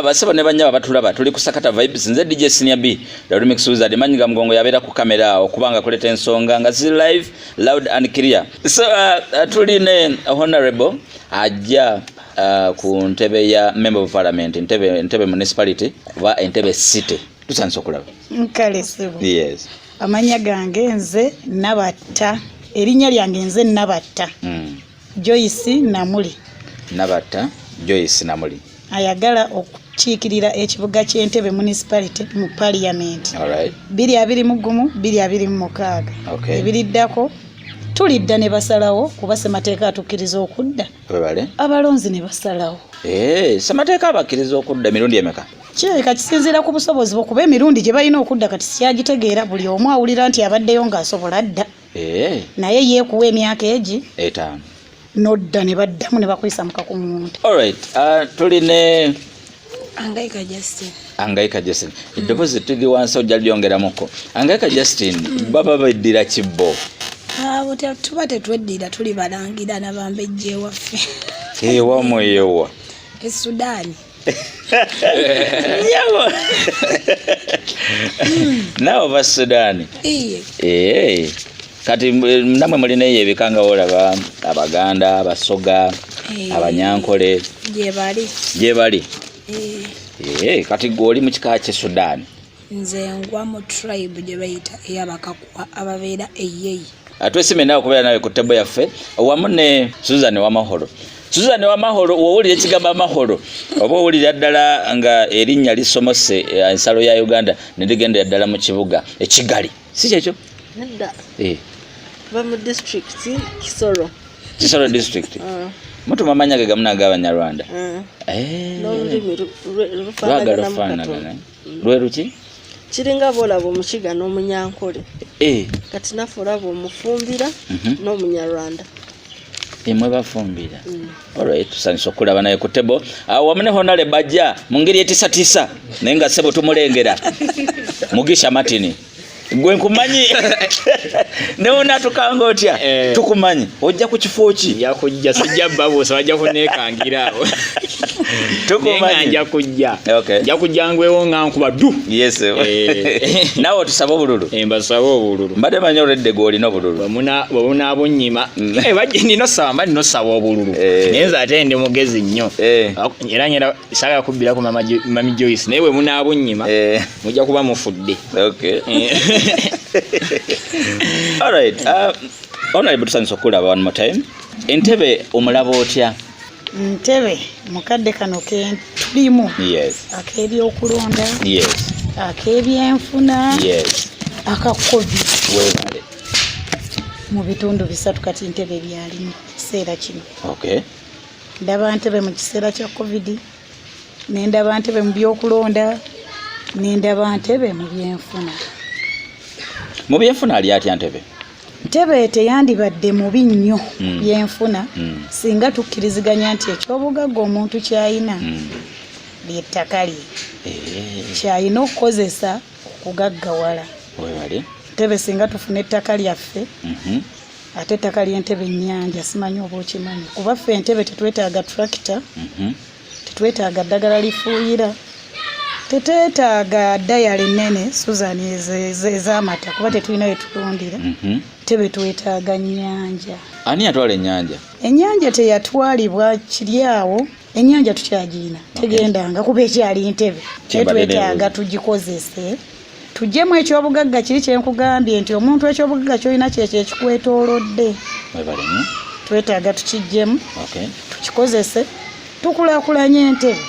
basebo ne banyaba batulaba tuli ku Sakata vibes nze Dj.Senior'B remix wizard manyiga mgongo yabera ku kamera okubanga kuleta ensonga nga zi live loud and clear. So tuli ne honorable ajja ku ntebe ya member of parliament Entebbe Municipality wa Entebbe City. Tusanso kulaba. Nkale sebo. Yes. Amanya gange nze Nabatta. Erinnya lyange nze Nabatta. Joyce Namuli. Nabatta Joyce Namuli. Ayagala okukiikirira ekibuga ky'Entebbe Municipality mu Parliament. Alright. 221 226. Okay. Ebiriddako tulidda ne basalawo kuba semateeka atukkiriza okudda. Webale. Abalonzi ne basalawo. Semateeka abakkiriza okudda mirundi emeka? Kireka kisinziira ku busobozi bwo kuba emirundi gye balina okudda kati kyagitegeera buli omu awulira nti abaddeyo ng'asobola dda. Naye yeekuwa emyaka egi 5. nodda ne baddamu ne bakuyisa mu kakumuntu. Alright, tuline Angayika Justin. Eddoboozi tuli wansi ojja lyongeramuko. Angayika Justin baba beddira kibbo. Tuba tetweddira tuli balangira n'abambejja ewaffe. Ewamu ewa. Sudaani. Yawo. Nabo ba Sudaani. Kati namwe mulina ebikanga olaba Abaganda, Abasoga, Abanyankole. Gye bali. Kati goli mu kika kye Sudan. Nze ngwa mu tribe gye bayita ey'Abakakwa ababeera eyeyi. Atwesime nawe kubeera nawe ku tebo yaffe wamu ne Susan Wamahoro. Susan Wamahoro wowulira ekigamba amahoro oba owulira ddala nga erinnya lisomose ensalo ya Uganda ne ligenda ddala mu kibuga ekigali. Si kyekyo? Nedda. Ba mu district Kisoro. Kisoro district. Mutu mamanya ge gamuna g'Abanyarwanda. Lwagalufana. Lweruki? Kiringa bolabo omukiga n'Omunyankole. Kati nafe olaba omufumbira n'Omunyarwanda. Emwe bafumbira. Alright, tusanisa okulaba naye ku tebo. Wamu ne honale bajja mu ngeri etisatisa naye nga ssebo tumulengera. Mugisha Martini. Gwe nkumanyi ne onatukanga otya tukumanyi ojja ku kifo ki yakujja sijja babuusa wajja kuneekangira awo tukumanyi nja kujja okay nja kujja ngwewo nga nkuba du yes nawe tusaba obululu mbasaba obululu mbadde manyi olwedde goli n'obululu bamuna abunnyima bajje nino saba nino saba obululu naye nze ate ndi mugezi nnyo era nyera saga kubbira ku mami Joyce naye bwe muna abunnyima mujja kuba mufudde okay all right honorable tusanisa okulaba one more time Entebbe omulaba otya? Entebbe mukadde kano ke tulimu ak'ebyokulonda ak'ebyenfuna aka covid mu bitundu bisatu kati Entebbe byalimu kiseera kino ndaba Entebbe mu kiseera kya covid nendaba Entebbe mu byokulonda nendaba Entebbe mu byenfuna. Mu byenfuna ali atya Entebbe? Entebbe teyandibadde mubi nnyo byenfuna singa tukkiriziganya nti ekyobugagga omuntu kyayina lyettaka lye kyayina okukozesa okugaggawala. Entebbe singa tufuna ettaka lyaffe ate ettaka ly'Entebbe nnyanja simanyi oba okimanyi kuba ffe Entebbe tetwetaaga tractor tetwetaaga ddagala lifuuyira tetwetaaga dayali nnene Susan ez'amata kuba tetulina we tulundira Entebbe twetaaga nnyanja. Ani yatwala ennyanja? Ennyanja teyatwalibwa kiri awo ennyanja tukyagirina tegendanga kuba ekyali Entebbe twetaaga tugikozese tujjemu ekyobugagga kiri kyenkugambye nti omuntu ekyobugagga kyolina kyekyo ekikwetoolodde twetaaga tukijjemu tukikozese tukulaakulanye Entebbe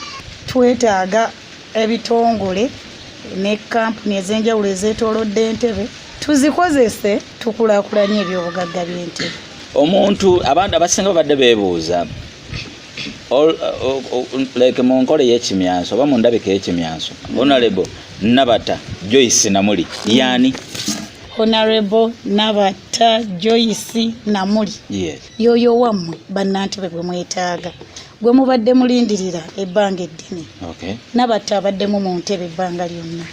twetaaga ebitongole ne kampuni ez'enjawulo ezeetoolodde Entebbe tuzikozese tukulaakulanye ebyobugagga by'Entebbe. Omuntu abantu abasinga babadde beebuuza like mu nkole y'ekimyanso oba mu ndabika y'ekimyanso Honorable Nabatta Joyce Namuli yani? Honorable Nabatta Joyce Namuli yoyo wammwe bannantebbe gwe mwetaaga gwe mubadde mulindirira ebbanga eddene Nabatta abaddemu mu Ntebbe ebbanga lyonna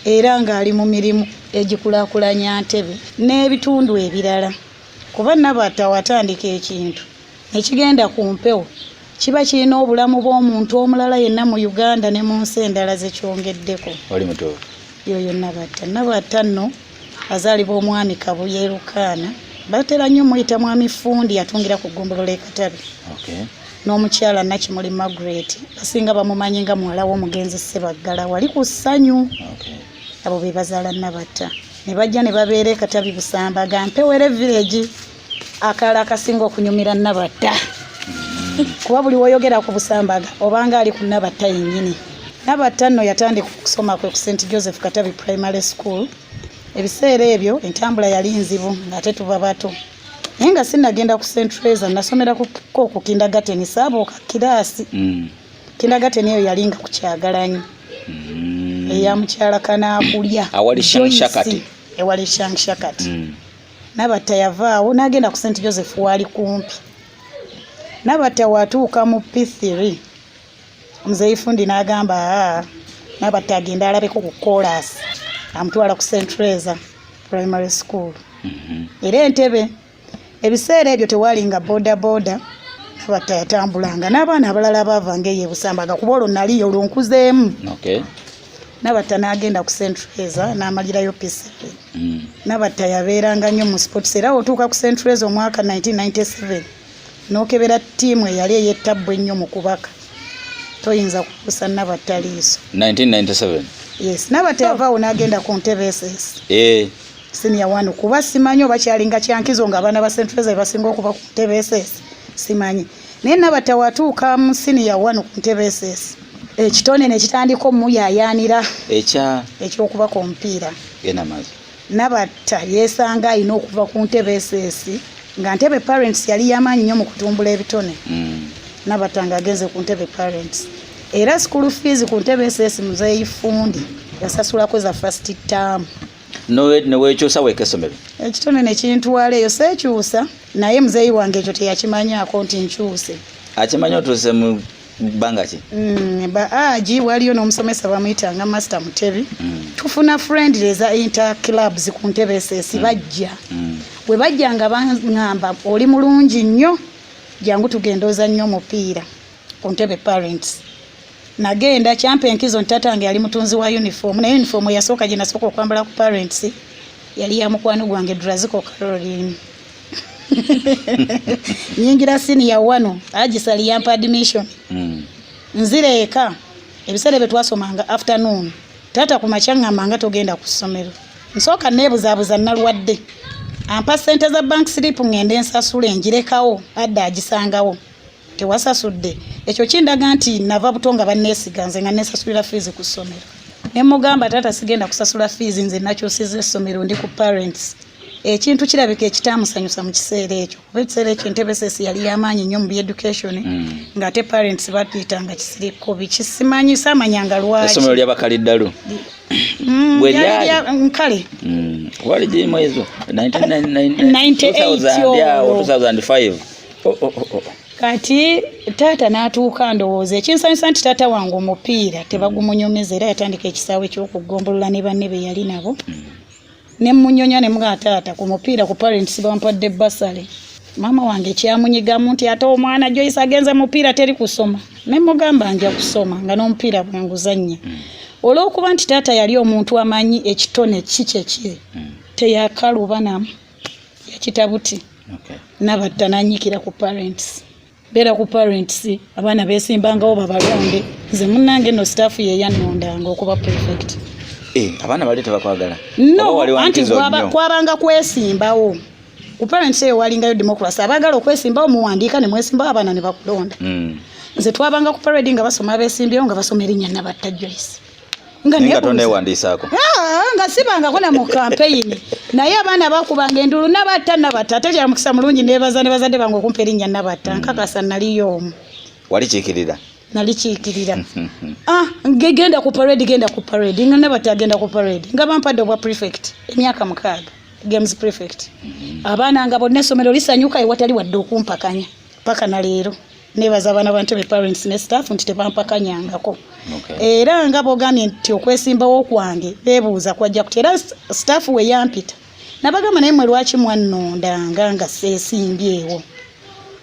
era ng'ali mu mirimu egikulaakulanya Ntebbe n'ebitundu ebirala kuba Nabatta watandika ekintu ekigenda ku mpewo kiba kirina obulamu bw'omuntu omulala yenna mu Uganda ne mu nsi endala zekyongeddeko. Oli muto. Yoyo Nabatta. Nabatta nno azaalibwa omwami Kabuye Lukaana. Batera nnyo muyita mwami Fundi yatungira ku ggombolola e Katabi. Okay. N'omukyala Nakimuli Margaret. Basinga bamumanyi nga muwala w'omugenzi Ssebaggala wali ku ssanyu. Okay. Abo be bazaala Nabatta. Ne bajja ne babeera e Katabi Busambaga Mpewere village. Akala akasinga okunyumira Nabatta. Kuba buli woyogera ku Busambaga obanga ali ku Nabatta yennyini. Nabatta nno yatandika okusoma kwe ku St. Joseph Katabi Primary School. Ebiseera ebyo entambula yali nzibu ng'ate tuba bato. Naye nga sinnagenda ku St. Teresa nasomera ku kindergarten saabooka kiraasi. Kindergarten eyo yali nga ku Kyagalanyi. Eya mukyala Kanaakulya. Awali Shangshakati. Ewali Shangshakati. Nabatta yavaawo n'agenda ku St. Joseph wali kumpi. Nabatta watuuka mu P3. Muzeeyi Fundi n'agamba Nabatta agenda alabeko ku chorus. Amutwala ku St. Teresa Primary School. Era Entebbe. Ebiseera ebyo tewalinga boda. Nabatta yatambulanga n'abaana abalala baavanga eyo Busambaga kuba olwo naliyo olunkuzeemu. Okay. Nabatta n'agenda ku St. Teresa n'amalirayo P7. Nabatta yabeeranga nnyo mu sports era otuuka ku St. Teresa omwaka 1997 n'okebera ttiimu eyali ey'ettabbu ennyo mu kubaka. Toyinza kukusa Nabatta liiso. 1997. Yes, Nabatta yavaawo n'agenda ku Entebbe SS. Senior 1 kuba simanyi oba kyalinga kyankizo ng'abaana ba St. Teresa basinga okuba ku Entebbe SS. Simanyi. Naye Nabatta watuuka mu Senior 1 ku Entebbe SS. Ekitone ne kitandika omuyaayaanira eky'okuba ku omupiira. Nabatta yeesanga alina okuva ku Entebbe SS nga Entebbe Parents yali y'amaanyi nnyo mu kutumbula ebitone. Nabatta ng'agenze ku Entebbe Parents. Era school fees ku Entebbe SS Muzeeyi Fundi yasasulako za first term. Neweekyusa weekesomero. Ekitone ne kintwala eyo seekyusa naye muzeeyi wange ekyo teyakimanyaako nti nkyuse. Akimanyi otuuse mu bbanga ki? Agi waliyo n'omusomesa bamuyitanga Master Mutebi. Tufuna friendly eza inter clubs ku Entebbe SS bajja. Bwe bajja nga baŋŋamba oli mulungi nnyo jangu tugenda ozannyo omupiira ku Entebbe Parents. Nagenda kyampa enkizo ntatange yali mutunzi wa uniform na uniform yasooka gye nasooka okwambala ku Parents yali ya mukwano gwange Draziko Caroline. Nyingira Senior 1 agisali yampa admission. Nzire eka ebiseera bye twasomanga afternoon tata ku makyangamba togenda ku ssomero. Nsooka neebuzaabuza nalwadde. Ampa ssente za bank slip ngende ensasula njirekawo adda agisangawo. Tewasasudde. Ekyo kindaga nti nava butonga banneesiganze nga nesasulira fees ku ssomero. Ne mugamba tata sigenda kusasula fees nze nakyusiza essomero ndi ku Parents. Ekintu kirabika ekitaamusanyusa mu kiseera ekyo. Kuba ekiseera ekyo Entebbe SS yali y'amaanyi nnyo mu education ng'ate Parents batuyitanga kisiriko bikisimanyi saamanyanga lwaki. Essomero ly'abakaliddalu. Nkale. Wali girimu ezo 2005. Kati tata n'atuuka ndowooza ekinsanyusa nti tata wange omupiira tebagumunyomeza era yatandika ekisaawe ky'okugombolola ne banne be yali nabo. Ne munyonya ne mga tata ku mupiira ku Parents bampadde basale. Mama wange kyamunyigamu nti ate omwana Joyce agenze mupiira teri kusoma. Ne mugamba nja kusoma nga n'omupiira bwenguzannya. Olw'okuba nti tata yali omuntu amanyi ekitone kiki teyakaluba namu yakitabuti. Nabatta n'anyikira ku Parents. Beera ku Parents abaana beesimbangawo babalonde nze munnange nno staff ye yannondanga okuba prefect. Abaana bali tebakwagala. No, anti kwabanga kwesimbawo. Ku Parents eyo walingayo democracy abagala okwesimbawo muwandiika ne mwesimbawo abaana ne bakulonda. Nze twabanga ku parade nga basoma abeesimbyewo nga basoma erinnya Nabatta Joyce. Nga tonneewandiisaako. Nga sibangako na mu campaign. Naye abaana bakubanga endulu Nabatta ate kya mukisa mulungi nebaza ne bazadde bange okumpa erinnya Nabatta nkakasa naliyo omu. Wali kiikirira? Nalikiikirira. Genda ku parade nga Nabatta agenda ku parade nga bampadde obwa prefect emyaka 6 games prefect. Abaana nga bonna essomero lisanyuka ewatali wadde okumpakanya paka na leero. Nebaza abaana ba Entebbe Parents ne staff nti tebampakanyangako. Era nga bogambye nti okwesimbawo kwange beebuuza kwajja kuti era staff we yampita. Nabagamba naye mwe lwaki mwannondanga nga seesimbyewo.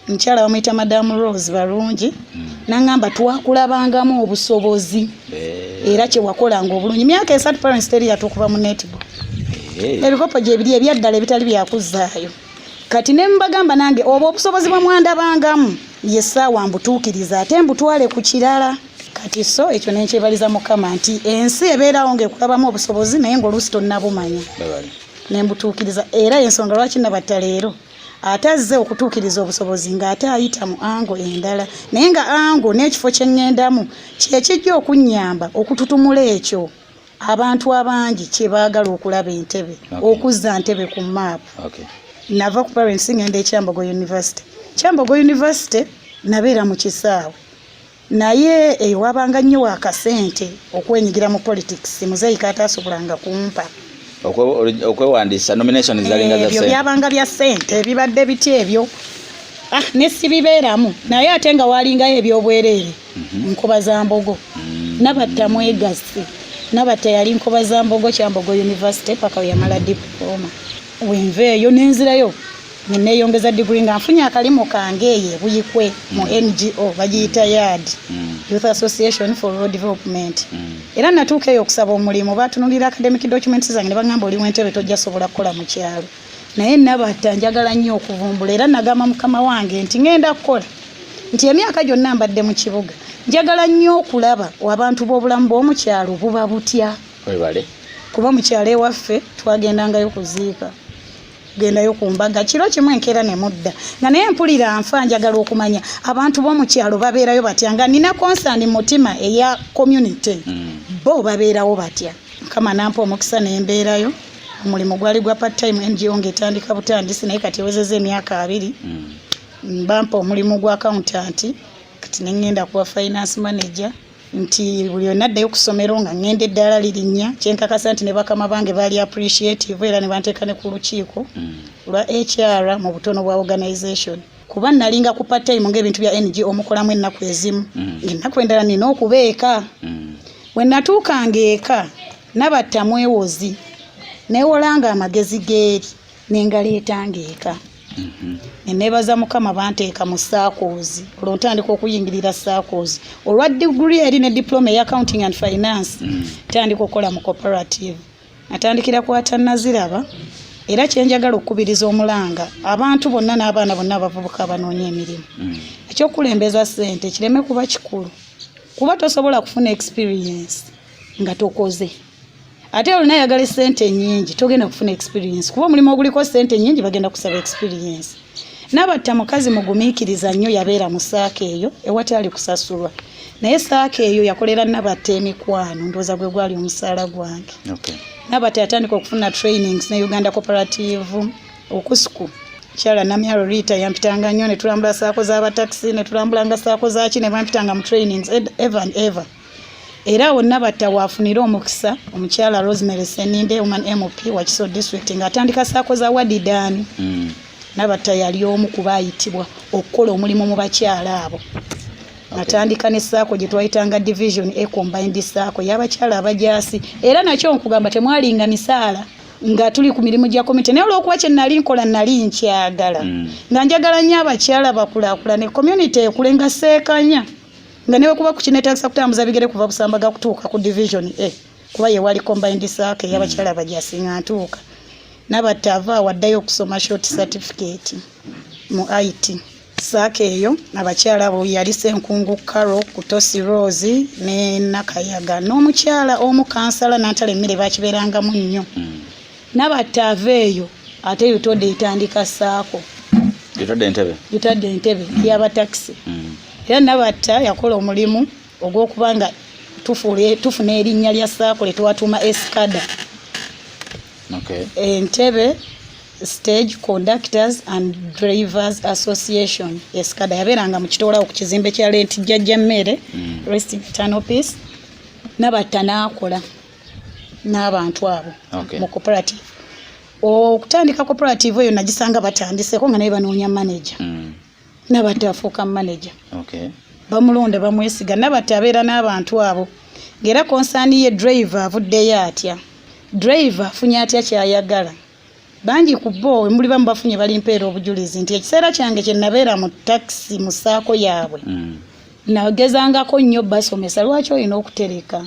Mukyala bamuyita Madam Rose Barungi nangamba twakulabangamu obusobozi era kye wakolanga obulungi myaka 3 parents teri yatukuba mu netball ebikopo gye biri ebyaddala ebitali byakuzaayo kati ne mbagamba nange obo obusobozi bwa mwandabangamu yesaawa mbutuukiriza ate mbutwale ku kirala kati so ekyo nenkyebaliza Mukama nti ensi ebeerawo ng'ekulabamu obusobozi naye ng'oluusi tonnabumanya ne mbutuukiriza era ensonga lwaki Nabatta leero atazze okutuukiriza obusobozi ng'ate ayita mu ango endala naye nga ango n'ekifo kye ŋŋendamu kye kijja okunnyamba okututumula ekyo abantu abangi kye baagala okulaba Entebbe okuzza Entebbe ku maapu nava ku parents ngenda e Kyambogo University Kyambogo University nabeera mu kisaawe naye ewabanga nnyo wakasente okwenyigira mu politics muzeeyi kaataasobolanga kumpa okwewandiisa nomination zalinga za ebyo byabanga bya ssente ebibadde biti ebyo ne sibibeeramu naye ate nga walingayo ebyobwereere nkoba za mbogo Nabatta mwegasse Nabatta yali nkoba za mbogo Kyambogo University paka we yamala diploma wenveeyo nenzirayo neeyongeza degree nga nfunye akalimu kange eyo buyikwe mu NGO bagiyita YAD Youth Association for Rural Development era natuuka eyo okusaba omulimu batunulira academic documents zange ne bagamba oli Entebbe tojja sobola kukola mu kyalo naye Nabatta njagala nnyo okuvumbula era nagamba mukama wange nti ngenda kukola nti emyaka gyonna mbadde mu kibuga njagala nnyo okulaba abantu b'obulamu bw'omu kyalo buba butya kuba mu kyalo ewaffe twagendangayo kuziika gendayo kumbaga kiro kimu enkeera ne mudda nga naye mpulira nfa njagala okumanya abantu b'omu kyalo babeerayo batya nga nina concern mutima eya community bo babeerawo batya kama nampa omukisa nembeerayo omulimu gwali gwa part time NGO ng'etandika butandisi naye kati ewezezza emyaka 2 bampa omulimu gwa accountant kati nengenda kuba finance manager nti buli onaddayo ku ssomero nga ngenda eddala lirinnya kyenkakasa nti ne bakama bange baali appreciative era ne banteeka ne ku lukiiko lwa HR mu butono bwa organization kuba nalinga ku part time ng'ebintu bya NGO omukolamu ennaku ezimu ng'ennaku endala nina okubeeka bwe natuukanga eka Nabatta mwewozi neewolanga amagezi geeri nengaleetanga eka nenebaza Mukama banteeka mu SACCOs olwo ntandika okuyingirira SACCOs olwa degree eri ne diploma ya accounting and finance tandika okukola mu cooperative natandikira kwata naziraba era kyenjagala okukubiriza omulanga abantu bonna n'abaana bonna abavubuka abanoonya emirimu ekyokulembeza ssente kireme kuba kikulu kuba tosobola kufuna experience nga tokoze ate olina yagala ssente nnyingi togenda kufuna experience kuba omulimu oguliko ssente nnyingi bagenda kusaba experience Nabatta mukazi mugumiikiriza nnyo yabeera mu saaka eyo ewatali kusasulwa naye saaka eyo yakolera Nabatta emikwano ndowooza gwe gwali omusaala gwange Nabatta yatandika okufuna trainings ne Uganda Cooperative okusuku kyala namyalo Rita yampitanga nnyo ne tulambula saako z'abataxi ne tulambulanga saako zaaki ne bampitanga mu trainings ever era awo Nabatta waafunira omukisa omukyala Rosemary Seninde woman MP wa Kiso district ng'atandika saako za Wadidaani Nabatta yali omu ku baayitibwa okukola omulimu mu bakyala abo natandika ne saako gye twayitanga division combined saako y'abakyala abajaasi era nakyo nkugamba temwalinga misaala nga tuli ku mirimu gya komite naye olw'okuba kye nali nkola nali nkyagala nga njagala nnyo abakyala bakulaakulane community ekulenga seekanya nga newe kuba kukinetagisa kutambuza bigere kuva Busambaga kutuuka ku division kuba ye wali combined saako y'abakyala abajaasi nga ntuuka Nabatta ava waddayo okusoma short certificate mu IT saako eyo abakyala abo yali Senkungu Carol Kutosi Rose ne Nakayaga n'omukyala omu kansala Nantale Emmere bakibeerangamu nnyo Nabatta aveeyo ate yutodde etandika saako yutadde Entebbe y'abataxi era Nabatta yakola omulimu ogw'okubanga tufuna erinnya lya saako lye twatuuma Eskada Entebbe Stage Conductors and Drivers Association Eskada yabeeranga mu kitoola ku kizimbe kya Lenti Jjajja Mmere Rest in Eternal Peace Nabatta n'akola n'abantu abo mu cooperative okutandika cooperative eyo nagisanga batandiseko nga naye banoonya manager Nabatta afuuka manager bamulonda bamwesiga Nabatta abeera n'abantu abo ng'era konsaani ye driver avuddeyo atya driver afunye atya kyayagala bangi ku bo muli bamu bafunye bali mpeera obujulizi nti ekiseera kyange kye nabeera mu taxi mu saako yaabwe nagezangako nnyo basomesa lwaki olina okutereka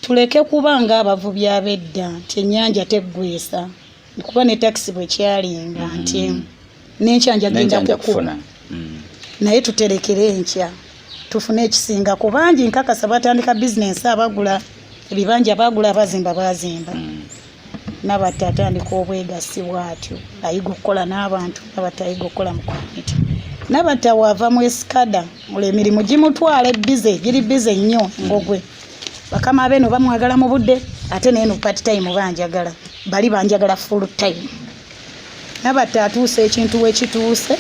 tuleke kubanga abavubi ab'edda nti ennyanja teggwesa kuba ne taxi bwe kyalinga nti n'enkyanja genda kukuna naye tuterekere enkya tufune ekisinga ku bangi nkakasa batandika bizinensi abagula ebibanja bagula abazimba bazimba Nabatta atandika obwegassi bwatyo ayiga okukola n'abantu Nabatta ayiga okukola mu community Nabatta wava mu esikada olwo emirimu gimutwala ebbize giri bize nnyo ngogwe bakama abeeno bamwagala mu budde ate neeno part time banjagala bali banjagala full time Nabatta atuuse ekintu wekituuse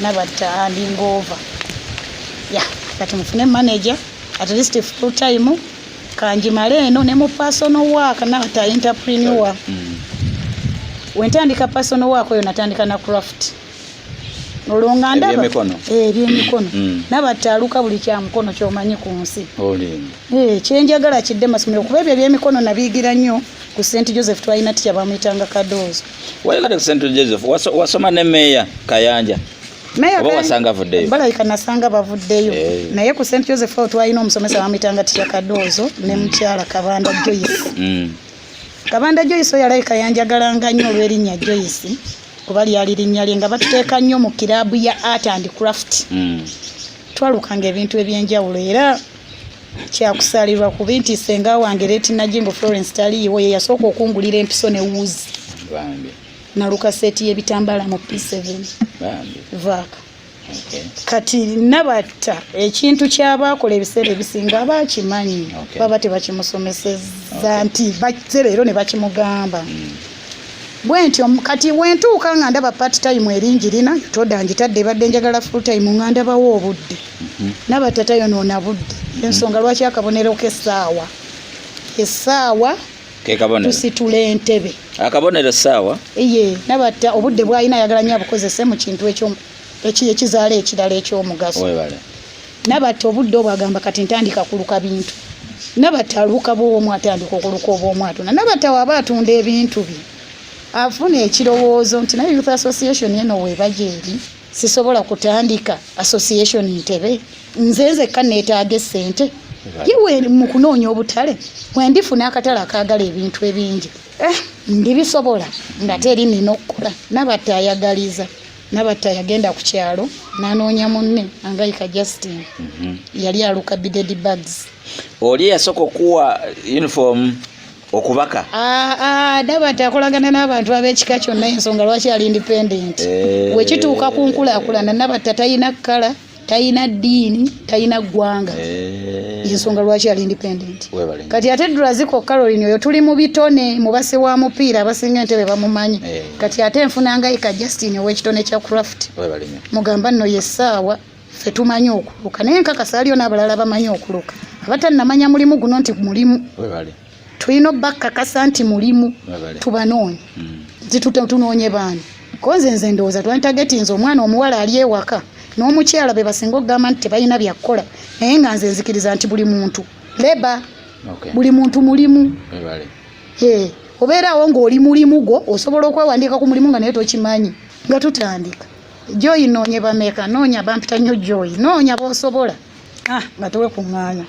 Nabatta handing over kati mufune manager at least full time kanjimale eno ne mu personal work Nabatta entrepreneur wentandika personal work oyo natandika na craft olonga ndaba ebyemikono Nabatta aluka buli kya mukono kyomanyi ku nsi kyenjagala kidde masomero kuba ebyo ebyemikono nabiyigira nnyo ku St. Joseph twalina ticha bamuyitanga Kadoozo wayagala ku St. Joseph wasoma ne meya Kayanja oba wasanga avuddeyo balayika nasanga bavuddeyo naye ku St. Joseph twalina omusomesa bamuyitanga ticha Kadoozo ne mukyala Kabanda Joyce Kabanda Joyce oyo alayika yanjagalanga nnyo olw'erinnya Joyce kuba lyali linnya lye nga batuteeka nnyo mu kiraabu ya art and craft twalukanga ebintu ebyenjawulo era kyakusalirwa ku binti senga wange Leti Najingo Florence taliiwo ye yasooka okungulira empiso ne wuzi naluka seti y'ebitambala mu P7 vaaka kati Nabatta ekintu kyabakola ebiseera ebisinga abakimanyi baba tebakimusomeseza nti leero ne bakimugamba bwentyo kati wentuuka nga ndaba part time erinjirina toda njitadde badde njagala full time nga ndabawo obudde Nabatta tayonoona budde ensonga lwaki akabonero essaawa tusitule Entebbe akabonero essaawa Nabatta obudde bwalina ayagala nnyo abukozese mu kintu ekizaala ekirala ekyomugaso Nabatta obudde obwagamba kati ntandika kuluka bintu Nabatta aluka bw'omu atandika okuluka obw'omwatu Nabatta waba atunda ebintu bye afuna ekirowoozo nti naye Youth Association eno webajeeri sisobola kutandika association Entebbe nzenze kaneetaaga essente yewe mu kunoonya obutale wendifuna akatale akaagala ebintu ebingi ndibisobola nga teri nina okukola Nabatta ayagaliza Nabatta yagenda ku kyalo nanoonya munne Angayika Justin yali aluka bided bags oli yasooka okuwa uniform okubaka Nabatta akolagana n'abantu ab'ekika kyonna ensonga lwaki ali independent wekituuka ku nkulaakulana Nabatta tayina kkala tayina ddiini tayina ggwanga ensonga lwaki ali independent kati ate Draziko Caroline oyo tuli mu bitone mubase wa mupiira abasinga Entebbe bamumanyi kati ate nfuna Angayika Justin ow'ekitone kya craft mugamba nno yessaawa ffe tumanyi okuluka naye nkakasa aliyo n'abalala bamanyi okuluka abatannamanya mulimu guno nti mulimu tulina obbakakasa nti mulimu tubanoonya tunoonye baani konze nze ndowooza twantageti omwana omuwala ali ewaka n'omukyala be basinga okugamba nti tebalina byakkola naye nga nze nzikiriza nti buli muntu leba buli muntu mulimu obeeraawo ng'oli mulimu gwo osobola okwewandiika ku mulimu nga naye tokimanyi nga tutandika Joy noonye bameeka noonya bampita nnyo Joy noonya b'osobola nga towe kuŋŋaanya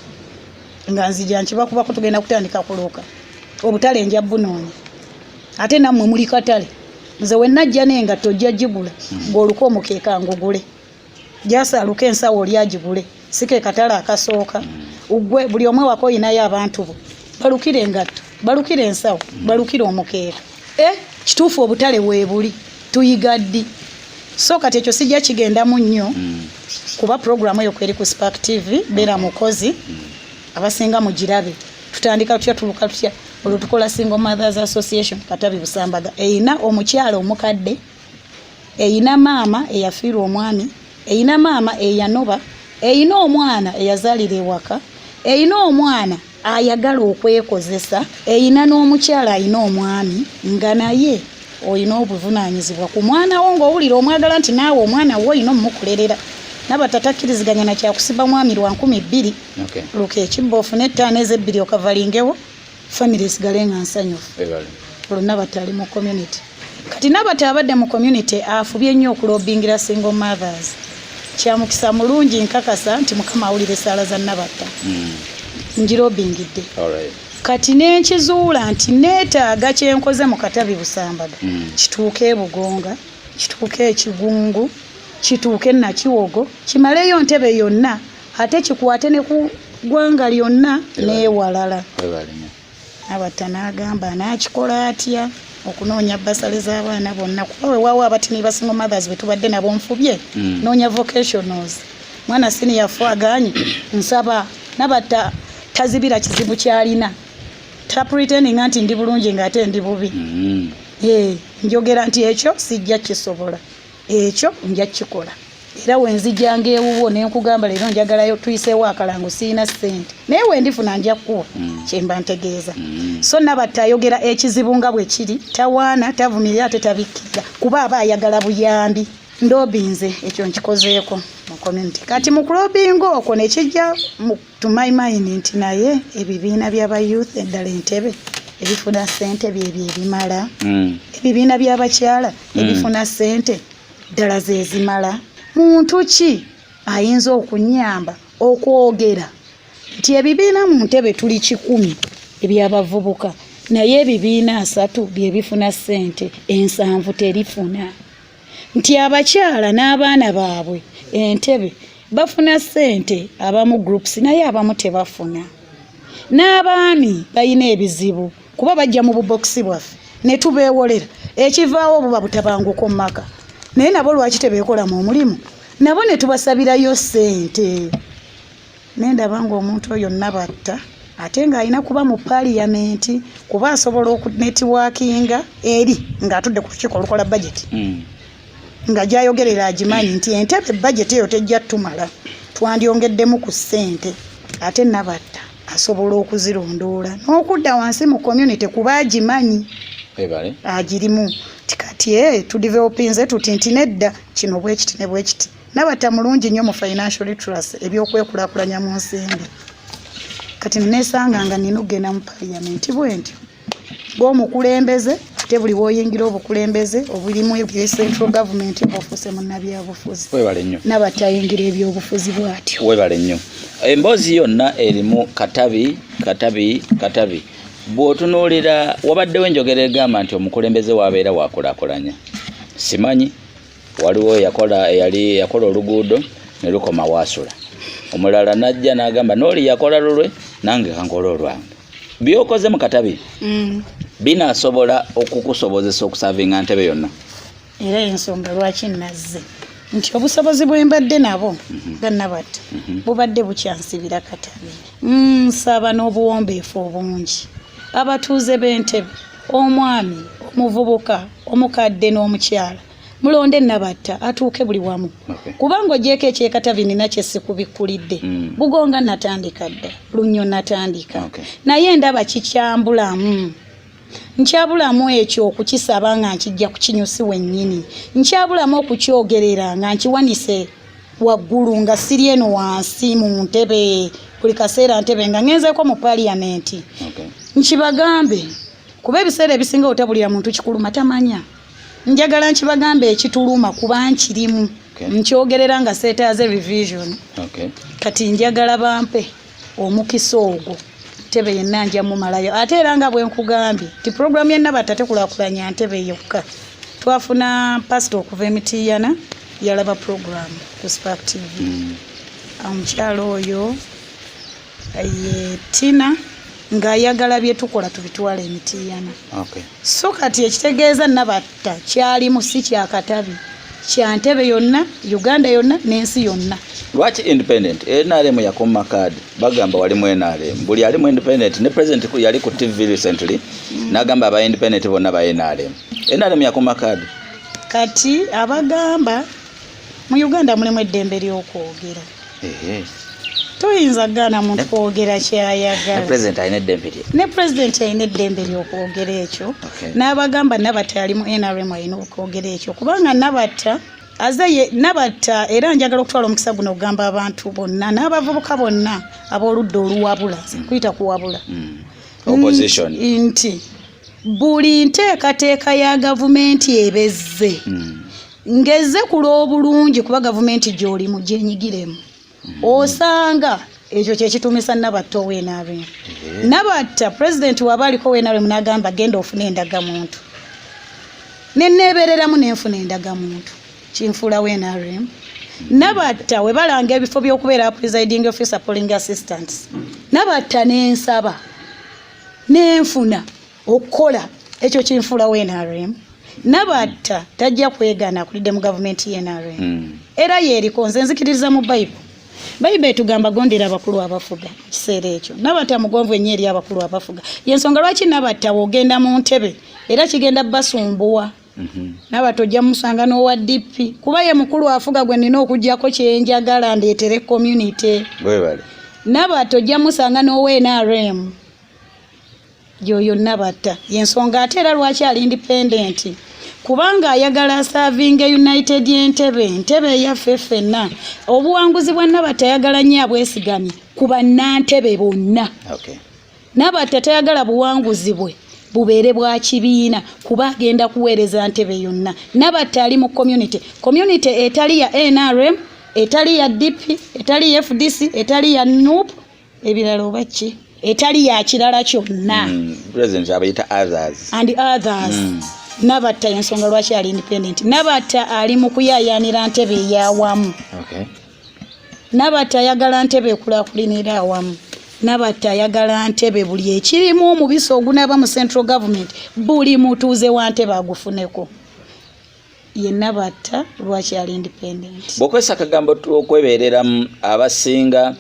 nga nzija nkibakubako tugenda kutandika kuluka obutale nja bunoonya ate nammwe muli katale nze wennajja n'engatto ojja gigula ng'oluka omukeeka ngugule jasa aluka ensawo oli agigule sike katale akasooka ugwe buli omwe wako oyinayo abantu bo balukire engatto balukire ensawo balukire omukeeka kituufu obutale weebuli tuyiga ddi so kati ekyo sijja kigendamu nnyo kuba programu eyo kweri ku Spark TV beera mukozi abasinga mugirabe tutandika tutya tuluka tutya olwo tukola Single Mothers Association Katabi Busambaga eyina omukyala omukadde eyina maama eyafiirwa omwami eyina maama eyanoba eyina omwana eyazaalira ewaka eyina omwana ayagala okwekozesa eyina n'omukyala ayina omwami nga naye oyina obuvunaanyizibwa ku mwana wo ng'owulira omwagala nti naawe omwana wo oyina omumukulerera Nabatta takkiriziganya na kyakusiba mwami lwa 200 luka ekibba ofune ettaano ez'ebbiri okavalingewo family esigale nga nsanyufu olwo Nabatta ali mu community kati Nabatta abadde mu community afubye nnyo okulobingira single mothers kyamukisa mulungi nkakasa nti mukama awulire essaala za Nabatta njirobingidde kati nenkizuula nti neetaaga kyenkoze mu Katabi Busambaga kituuke Bugonga kituuke Ekigungu kituuke Nakiwogo kimaleyo Ntebe yonna ate kikwate ne ku ggwanga lyonna neewalala. Nabatta n'agamba naakikola atya okunoonya basale z'abaana bonna kuba weewaawo abatini ba single mothers betubadde nabo nfubye noonya vocationals mwana senior agaanyi nsaba Nabatta tazibira kizibu kyalina tapretendinga nti ndi bulungi ng'ate ndi bubi njogera nti ekyo sijja kisobola ekyo nja kikola era wenzijjanga ewuwo ne nkugamba leero njagalayo tuyiseewo akalango siina ssente naye wendifuna nja kuwa kyemba ntegeeza so Nabatta ayogera ekizibu nga bwe kiri tawaana tavumirira ate tabikkira kuba aba ayagala buyambi ndobinze ekyo nkikozeeko mu community kati mu kulobinga okwo ne kijja to my mind nti naye ebibiina by'aba youth eddala Entebbe ebifuna ssente byebyo ebimala ebibiina by'abakyala ebifuna ssente ddala ze zimala muntu ki ayinza okunyamba okwogera nti ebibiina mu Ntebbe tuli 10 eby'abavubuka naye ebibiina 3 bye bifuna ssente 7 terifuna nti abakyala n'abaana baabwe Entebbe bafuna ssente abamu groups naye abamu tebafuna n'abaami balina ebizibu kuba bajja mu bubokisi bwaffe ne tubeewolera ekivaawo buba butabanguko mu maka naye nabo lwaki tebeekola mu omulimu nabo ne tubasabirayo ssente nendaba ng'omuntu oyo Nabatta ate ng'alina kuba mu paaliyamenti kuba asobola okunetiwakinga eri ng'atudde ku lukiiko olukola bajeti nga gy'ayogerera agimanyi nti Entebbe bajeti eyo tejja tumala twandyongeddemu ku ssente ate Nabatta asobola okuzirondoola n'okudda wansi mu community kuba agimanyi agirimu tikati tudevelopinze tuti nti nedda kino bwe kiti ne bwe kiti Nabatta mulungi nnyo mu financial literacy ebyokwekulaakulanya mu nsimbi kati nesanga nga nina okugenda mu parliament bwe ntyo bw'omukulembeze ate buli bw'oyingira obukulembeze obulimu ebya central government ofuuse munnabyabufuzi Nabatta ayingira ebyobufuzi bw'atyo webale nnyo emboozi yonna erimu katabi bw'otunuulira wabaddewo enjogera egamba nti omukulembeze wabeera wakulaakulanya simanyi waliwo yakola oluguudo ne lukoma waasula omulala najja n'agamba n'oli yakola lulwe nange kankola olwange byokoze mu Katabi binaasobola okukusobozesa okusavinga Ntebbe yonna era ensonga lwaki nazze nti obusobozi bwe mbadde nabo nga Nabatta bubadde bukyansibira Katabi nsaba n'obuwombeefu obungi abatuuze b'Entebbe omwami omuvubuka omukadde n'omukyala mulonde Nabatta atuuke buli wamu kubanga ogyeko ekyekatabi nina kyesikubikulidde Bugonga natandika dda Lunnyo natandika naye ndaba kikyambulamu nkyabulamu ekyo okukisaba nga nkijja kukinyusi wennyini nkyabulamu okukyogerera nga nkiwanise waggulu nga siri eno wansi mu Ntebbe buli kaseera Ntebbe nga ngenzeeko mu paaliyamenti nkibagambe kuba ebiseera ebisinga otabulira muntu kikuluma tamanya njagala nkibagambe ekituluma kuba nkirimu nkyogerera nga seetaaze revision kati njagala bampe omukisa ogwo Ntebbe yenna nja mumalayo ate era nga bwe nkugambye ti programu ya Nabatta tekulaakulanya Ntebbe yokka twafuna pasita okuva Emitiiyana yalaba programu ku Spark TV omukyalo oyo ye Tina ng'ayagala bye tukola tubitwala Emitiiyana so kati ekitegeeza Nabatta kyalimu si kya Katabi kya Ntebbe yonna Uganda yonna n'ensi yonna lwaki independent NRM yakoma card bagamba walimu NRM buli alimu independent ne president yali ku TV recently nagamba aba independent bonna ba NRM yakoma card kati abagamba mu Uganda mulimu eddembe ly'okwogera toyinza gana muntu kwogera kyayagala ne president ayina eddembe ly'okwogera ekyo n'abagamba Nabatta yalimu NRM ayina okwogera ekyo kubanga Nabatta Nabatta era njagala okutwala omukisa guno okugamba abantu bonna n'abavubuka bonna ab'oludda oluwabula kuyita kuwabula opposition nti buli nteekateeka ya gavumenti ebezze ngezze ku lw'obulungi kuba gavumenti gy'olimu gyenyigiremu osanga ekyo kyekitumisa Nabatta NRM. Nabatta pulezidenti waba aliko NRM n'agamba genda ofuna endagamuntu nenneebereramu nenfuna endagamuntu kinfuula NRM. Nabatta we balanga ebifo by'okubeera presiding officer polling assistants Nabatta n'ensaba nenfuna okukola ekyo kinfuula NRM. Nabatta tajja kwegana kulidde mu gavumenti y'NRM era yeeriko nze nzikiririza mu Bayibuli etugamba gondera abakulu abafuga kiseera ekyo. Nabatta mugonvu ennyo eri abakulu abafuga yensonga lwaki Nabatta wogenda mu ntebe era kigenda basumbuwa. Nabatta ojja musanga n'owa DP kuba ye mukulu afuga gwe nina okuggyako kyenjagala ndeetere community. Nabatta ojja musanga n'owa NRM yoyo Nabatta yensonga ate era lwaki ali independent kubanga ayagala serving United Entebbe yaffe ffenna. Obuwanguzi bwa Nabatta ayagala nnyo abwesigamye kuba Nantebbe bonna. Nabatta tayagala buwanguzi bwe bubeere bwa kibiina kuba agenda kuweereza Ntebbe yonna. Nabatta ali mu community etali ya NRM, etali ya DP, etali ya FDC, etali ya NUP, ebirala oba ki etali ya kirala kyonna. President abayita others and others. Nabatta yensonga lwaki ali independent. Nabatta ali mu kuyayanira Ntebbe eyawamu. Nabatta ayagala Ntebbe ekulaakulinira awamu. Nabatta ayagala Ntebbe buli ekirimu omubisi ogunaba mu central government buli mutuuze wa Ntebbe agufuneko. Ye Nabatta lwaki ali independent. Bwokwesa akagambo okwebereramu abasinga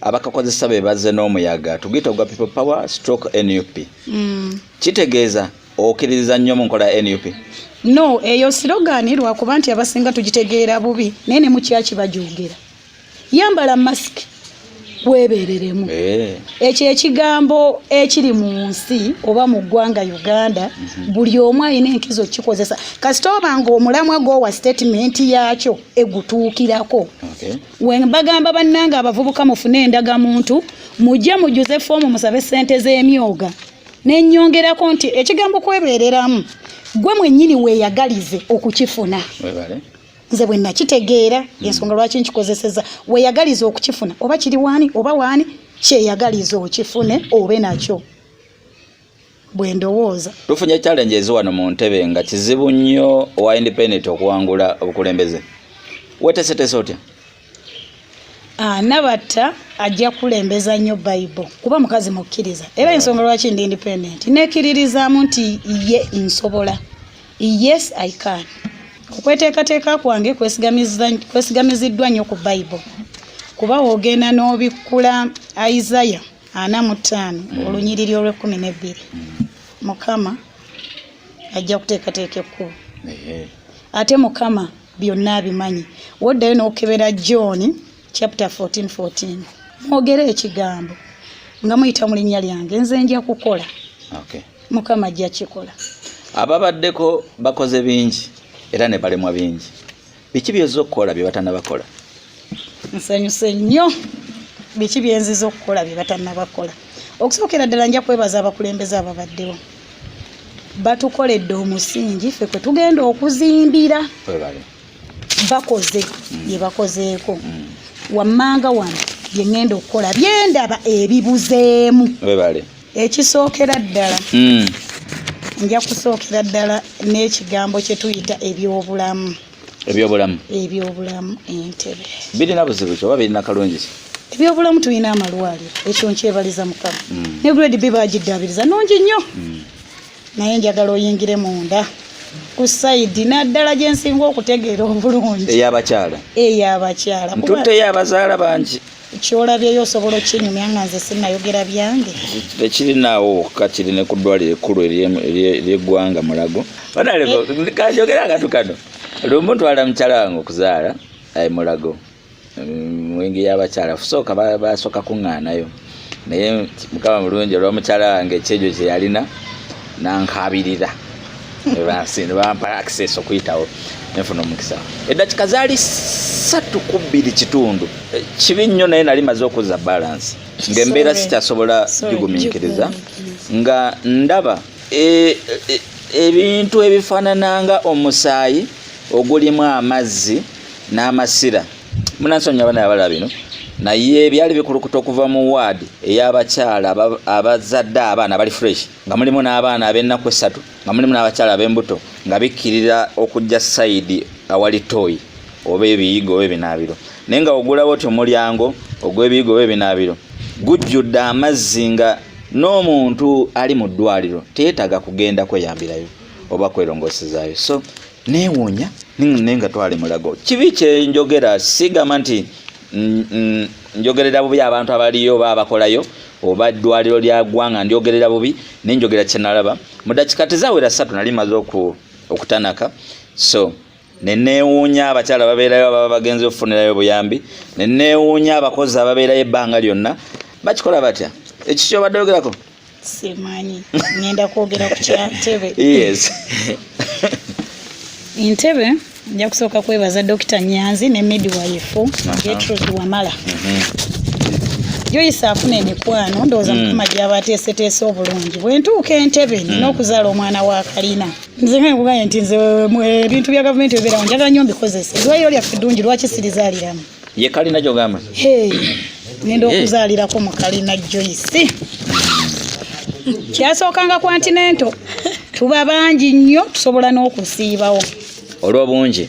abakakozesa bebaze n'omuyaga tugita ogwa people power stroke NUP. Kitegeeza okiririza nnyo mu nkola NUP? No, eyo slogan lwakuba nti abasinga tugitegeera bubi naye ne mu kyaki bajoogera. Yambala mask weebereremu. Ekyo ekigambo ekiri mu nsi oba mu ggwanga Uganda buli omu alina enkizo kikozesa. Kasita obanga omulamwa gwowa statement yakyo egutuukirako. We bagamba bannanga abavubuka mufune endagamuntu mujje mujjuze foomu musabe ssente z'emyoga n'ennyongerako nti ekigambo kwebereramu gwe mwennyini weeyagalize okukifuna. Nze bwe nakitegeera ensonga lwaki nkikozeseza weeyagalize okukifuna oba kiri waani oba waani kyeyagalize okifune obe nakyo bwe ndowooza. Tufunye challenge eziwano mu Ntebbe nga kizibu nnyo owa independent okuwangula obukulembeze. Wetesetese otya? Nabatta ajja kulembeza nnyo Bible kuba mukazi mukkiriza era ensonga lwaki ndi independent nekkiririzaamu nti ye nsobola. Yes I can. Okweteekateeka kwange kwesigamiziddwa nnyo ku Bible kuba ogenda n'obikkula Isaiah 45 olunyiriri olw'12 Mukama ajja kuteekateeka ekkubo. Ate Mukama byonna abimanyi. Woddayo n'okebera John chapter 14 mwogere ekigambo nga muyita mu linnya lyange nze nja kukola. Mukama ajja kikola. Ababaddeko bakoze bingi era ne balemwa bingi. Biki byezza okukola bye batannabakola? Nsanyuse nnyo biki byenziza okukola bye batannabakola. Okusookera ddala nja kwebaza abakulembeze ababaddewo. Batukoledde omusingi ffe kwe tugenda okuzimbira. Bakoze bye bakozeeko. Wammanga wano bye ngenda okukola byendaba ebibuzeemu. Ekisookera ddala nja kusookera ddala n'ekigambo kye tuyita ebyobulamu. Ebyobulamu Entebbe. Birina buzibu ki oba birina kalungi ki? Ebyobulamu tulina amalwaliro ekyo nkyebaliza Mukama. Ne grade B bagiddaabiriza nungi nnyo. Naye njagala oyingire munda ku sayidi naddala gye nsinga okutegeera obulungi. Ey'abakyala. Ntutte ey'abazaala bangi. Kyolabyeyo osobola okkinyumya nga nze sinnayogera byange. Tekirinaawo kakiri ne ku ddwaliro ekkulu ery'eggwanga Mulago. Banaleko kanjogera akatu kano. Lumu ntwala mukyala wange okuzaala Mulago. Mwenge y'abakyala kusooka basooka kuŋŋaanayo. Naye Mukama mulungi olw'omukyala wange ekyejo kye yalina nankabirira. Ne bampa access okuyitawo nefuna omukisa. Eddakiika zaali 3:2 kibi nnyo naye nali maze okuzza balance ng'embeera sikyasobola gigumiikiriza nga ndaba ebintu ebifaanananga omusaayi ogulimu amazzi n'amasira munansonyiwa bana abalaba bino naye byali bikulukuta okuva mu waadi ey'abakyala abazadde abaana bali fresh nga mulimu n'abaana ab'ennaku 3 nga mulimu n'abakyala ab'embuto nga bikkirira okujja sayidi awali toyi oba ebiyigo oba ebinaabiro naye nga ogulawo oti omulyango ogw'ebiyigo oba ebinaabiro gujjudde amazzi nga n'omuntu ali mu ddwaliro teyeetaaga kugenda kweyambirayo oba kwerongosezaayo so neewuunya naye nga twali mulago kibi kyenjogera sigamba nti njogerera bubi abantu abaliyo oba abakolayo oba eddwaliro lya ggwanga ndyogerera bubi nenjogera kyenalaba mu dakika tezaawera 3 nali maze okutanaka so neneewuunya abakyala babeerayo ababa bagenzi okufunirayo buyambi neneewuunya abakozi ababeerayo ebbanga lyonna bakikola batya ekyo kyobadde ogerako simanyi ngenda kwogera ku kya Entebbe yes Entebbe nja kusooka kwebaza Dr. Nyanzi ne midwife Gertrude Wamala Joyce afuna emikwano ndowooza mukama gy'aba ateeseteese obulungi bwe ntuuka Entebbe nina okuzaala omwana wa kalina nze nga nkugambye nti nze ebintu bya gavumenti ebibeerawo njagala nnyo mbikozesa eddwaliro lyaffe ddungi lwaki sirizaaliramu ye kalina gy'ogamba ngenda okuzaalirako mu kalina Joyce kyasookanga Continental tuba bangi nnyo tusobola n'okusiibawo olw'obungi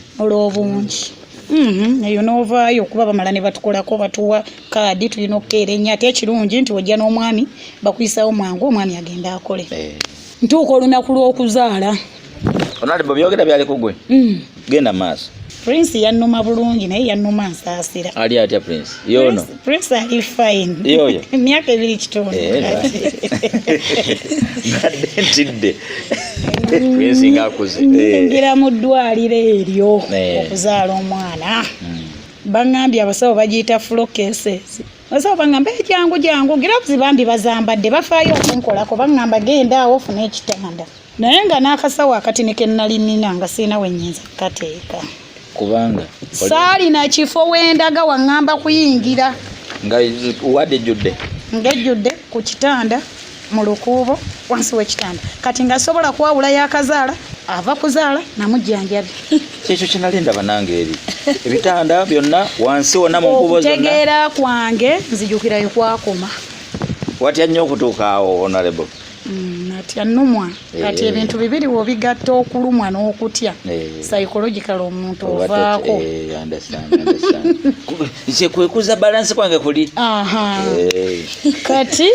eyo n'ovaayo okuba bamala ne batukolako batuwa kaadi tulina okukeera ennyo ate ekirungi nti ojja n'omwami bakuyisawo mangu omwami agenda akole ntuuka olunaku lw'okuzaala onalibo byogera byali kugwe genda maaso Prince yannuma bulungi naye yannuma nsaasira ali atya Prince yono Prince ali fine yoyo emyaka 2 kitundu ntidde Prince ngakuze ngira mu ddwaliro eryo okuzaala omwana bangambye abasawo bagiyita flow cases abasawo bangamba jangu giraavuzi bambi bazambadde bafaayo okunkolako bangamba genda awo ofuna ekitanda naye nga n'akasawo akatini ke nnali nnina nga siina wennyinza kukateeka kubanga saali na kifo wendaga wangamba kuyingira nga wadde judde ngejjudde ku kitanda mu lukuubo wansi w'ekitanda kati nga sobola kwawula yakazaala ava kuzaala namujjanjabi kyekyo kinali ndaba nange eri ebitanda byonna wansi wonna mu nkubo zonna okutegeera kwange nzijukirayo kwakoma watya nnyo okutuuka awo honorable natya nnumwa kati ebintu bibiri wobigatta okulumwa n'okutya psychological omuntu ovaako kwekuza balansi kwange kuli kati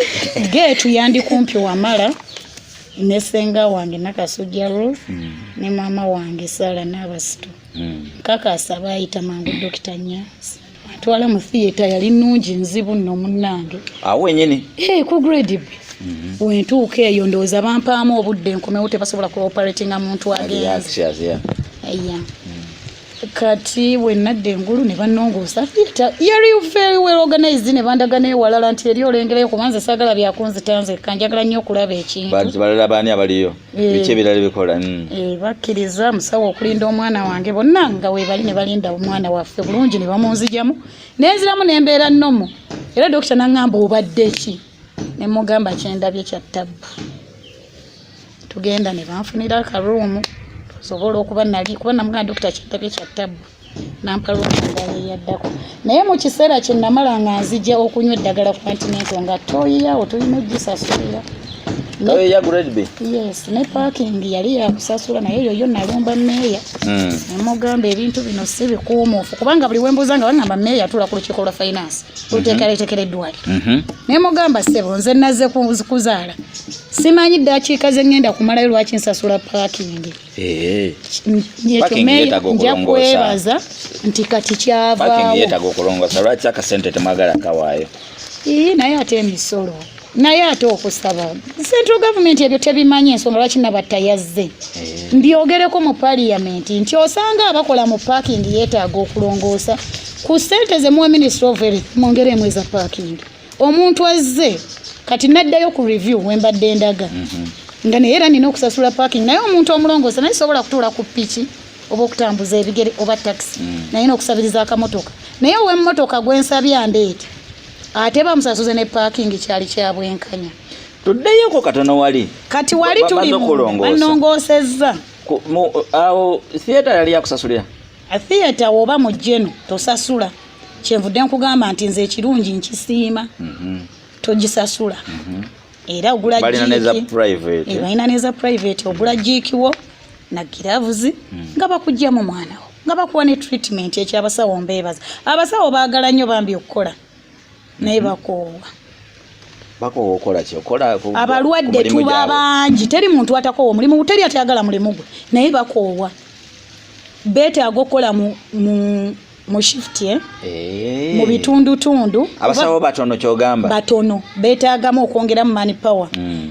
geetu yandi kumpi Wamala ne ssenga wange Nakasujja Ruth ne maama wange Sala Nabasito kakasa bayita mangu Dr. Nyanzi atwala mu theatre yali nnungi nzibu nno munnange awo wenyini ku grade B wentuuka eyo ndowooza bampaamu obudde nkomewo tebasobola kuoperatinga muntu agenzi kati wenadde engulu ne bannongoosa yali very well organized ne bandaga neewalala nti eri olengerayo kubanza saagala byakunzitanze kanjagala nnyo okulaba ekintu balala baani abaliyo biki ebirala bikola bakkiriza musawo okulinda omwana wange bonna nga webali ne balinda omwana waffe bulungi ne bamunzijamu nenziramu nembeera nnomu era dokita naŋŋamba obadde ki ne mugamba kyendabye kya tabbu tugenda ne banfunira akaruumu sobola okuba nali kuba namugamba dokita kyendabye kya tabbu nampa ruumu nga yaddako naye mu kiseera kye namala nga nzija okunywa eddagala Continental nga toyiyawo tulina ogisasulira ya grade B yes ne parking yali yakusasula naye yoyo nalumba meeya nemugamba ebintu bino si bikuumuufu kubanga buli wembuuza nga bagamba meeya atula ku lukiiko lwa finance luteekaletekera eddwaliro nemugamba ssebo nze nazze kuzaala simanyi ddakiika ze ngenda kumalayo lwaki nsasula parking nja kwebaza nti kati kyavaawo yeetaaga okulongosa lwaki akasente temwagala kawaayo naye ate emisolo naye ate okusaba central government ebyo tebimanyi ensonga lwaki Nabatta yazze mbyogereko mu parliament nti osanga abakola mu parking yeetaaga okulongoosa ku ssente ze muwa ministry of health mwongeremu eza parking omuntu azze kati naddayo ku review wembadde ndaga nga naye era nina okusasula parking naye omuntu omulongoosa naye sobola kutuula ku piki oba okutambuza ebigere oba taxi naye n'okusabiriza akamotoka naye ow'emmotoka gwensabya ndeeti ate bamusasuze ne parking kyali kya bwenkanya Tuddeyoko katono wali. Kati wali tuli banongosezza. Awo theater yali yakusasulira. A theater oba mu jeno tosasula. Kyenvudde nkugamba nti nze ekirungi nkisiima. Togisasula. Era ogula balina neza private. Balina neza private ogula jikiwo na giravuzi nga bakujja mu mwana wo. Nga bakuwa ne treatment ekyabasawo mbebaza. Abasawo baagala nnyo bambi okukola. Naye bakoowa. Bako okola ki okola abalwadde tuba bangi teri muntu atakoowa mulimu teri atayagala mulimu gwe naye bakoowa beetaaga okukola mu shift mu bitundutundu abasawo batono kyogamba batono beetaagamu okwongeramu money power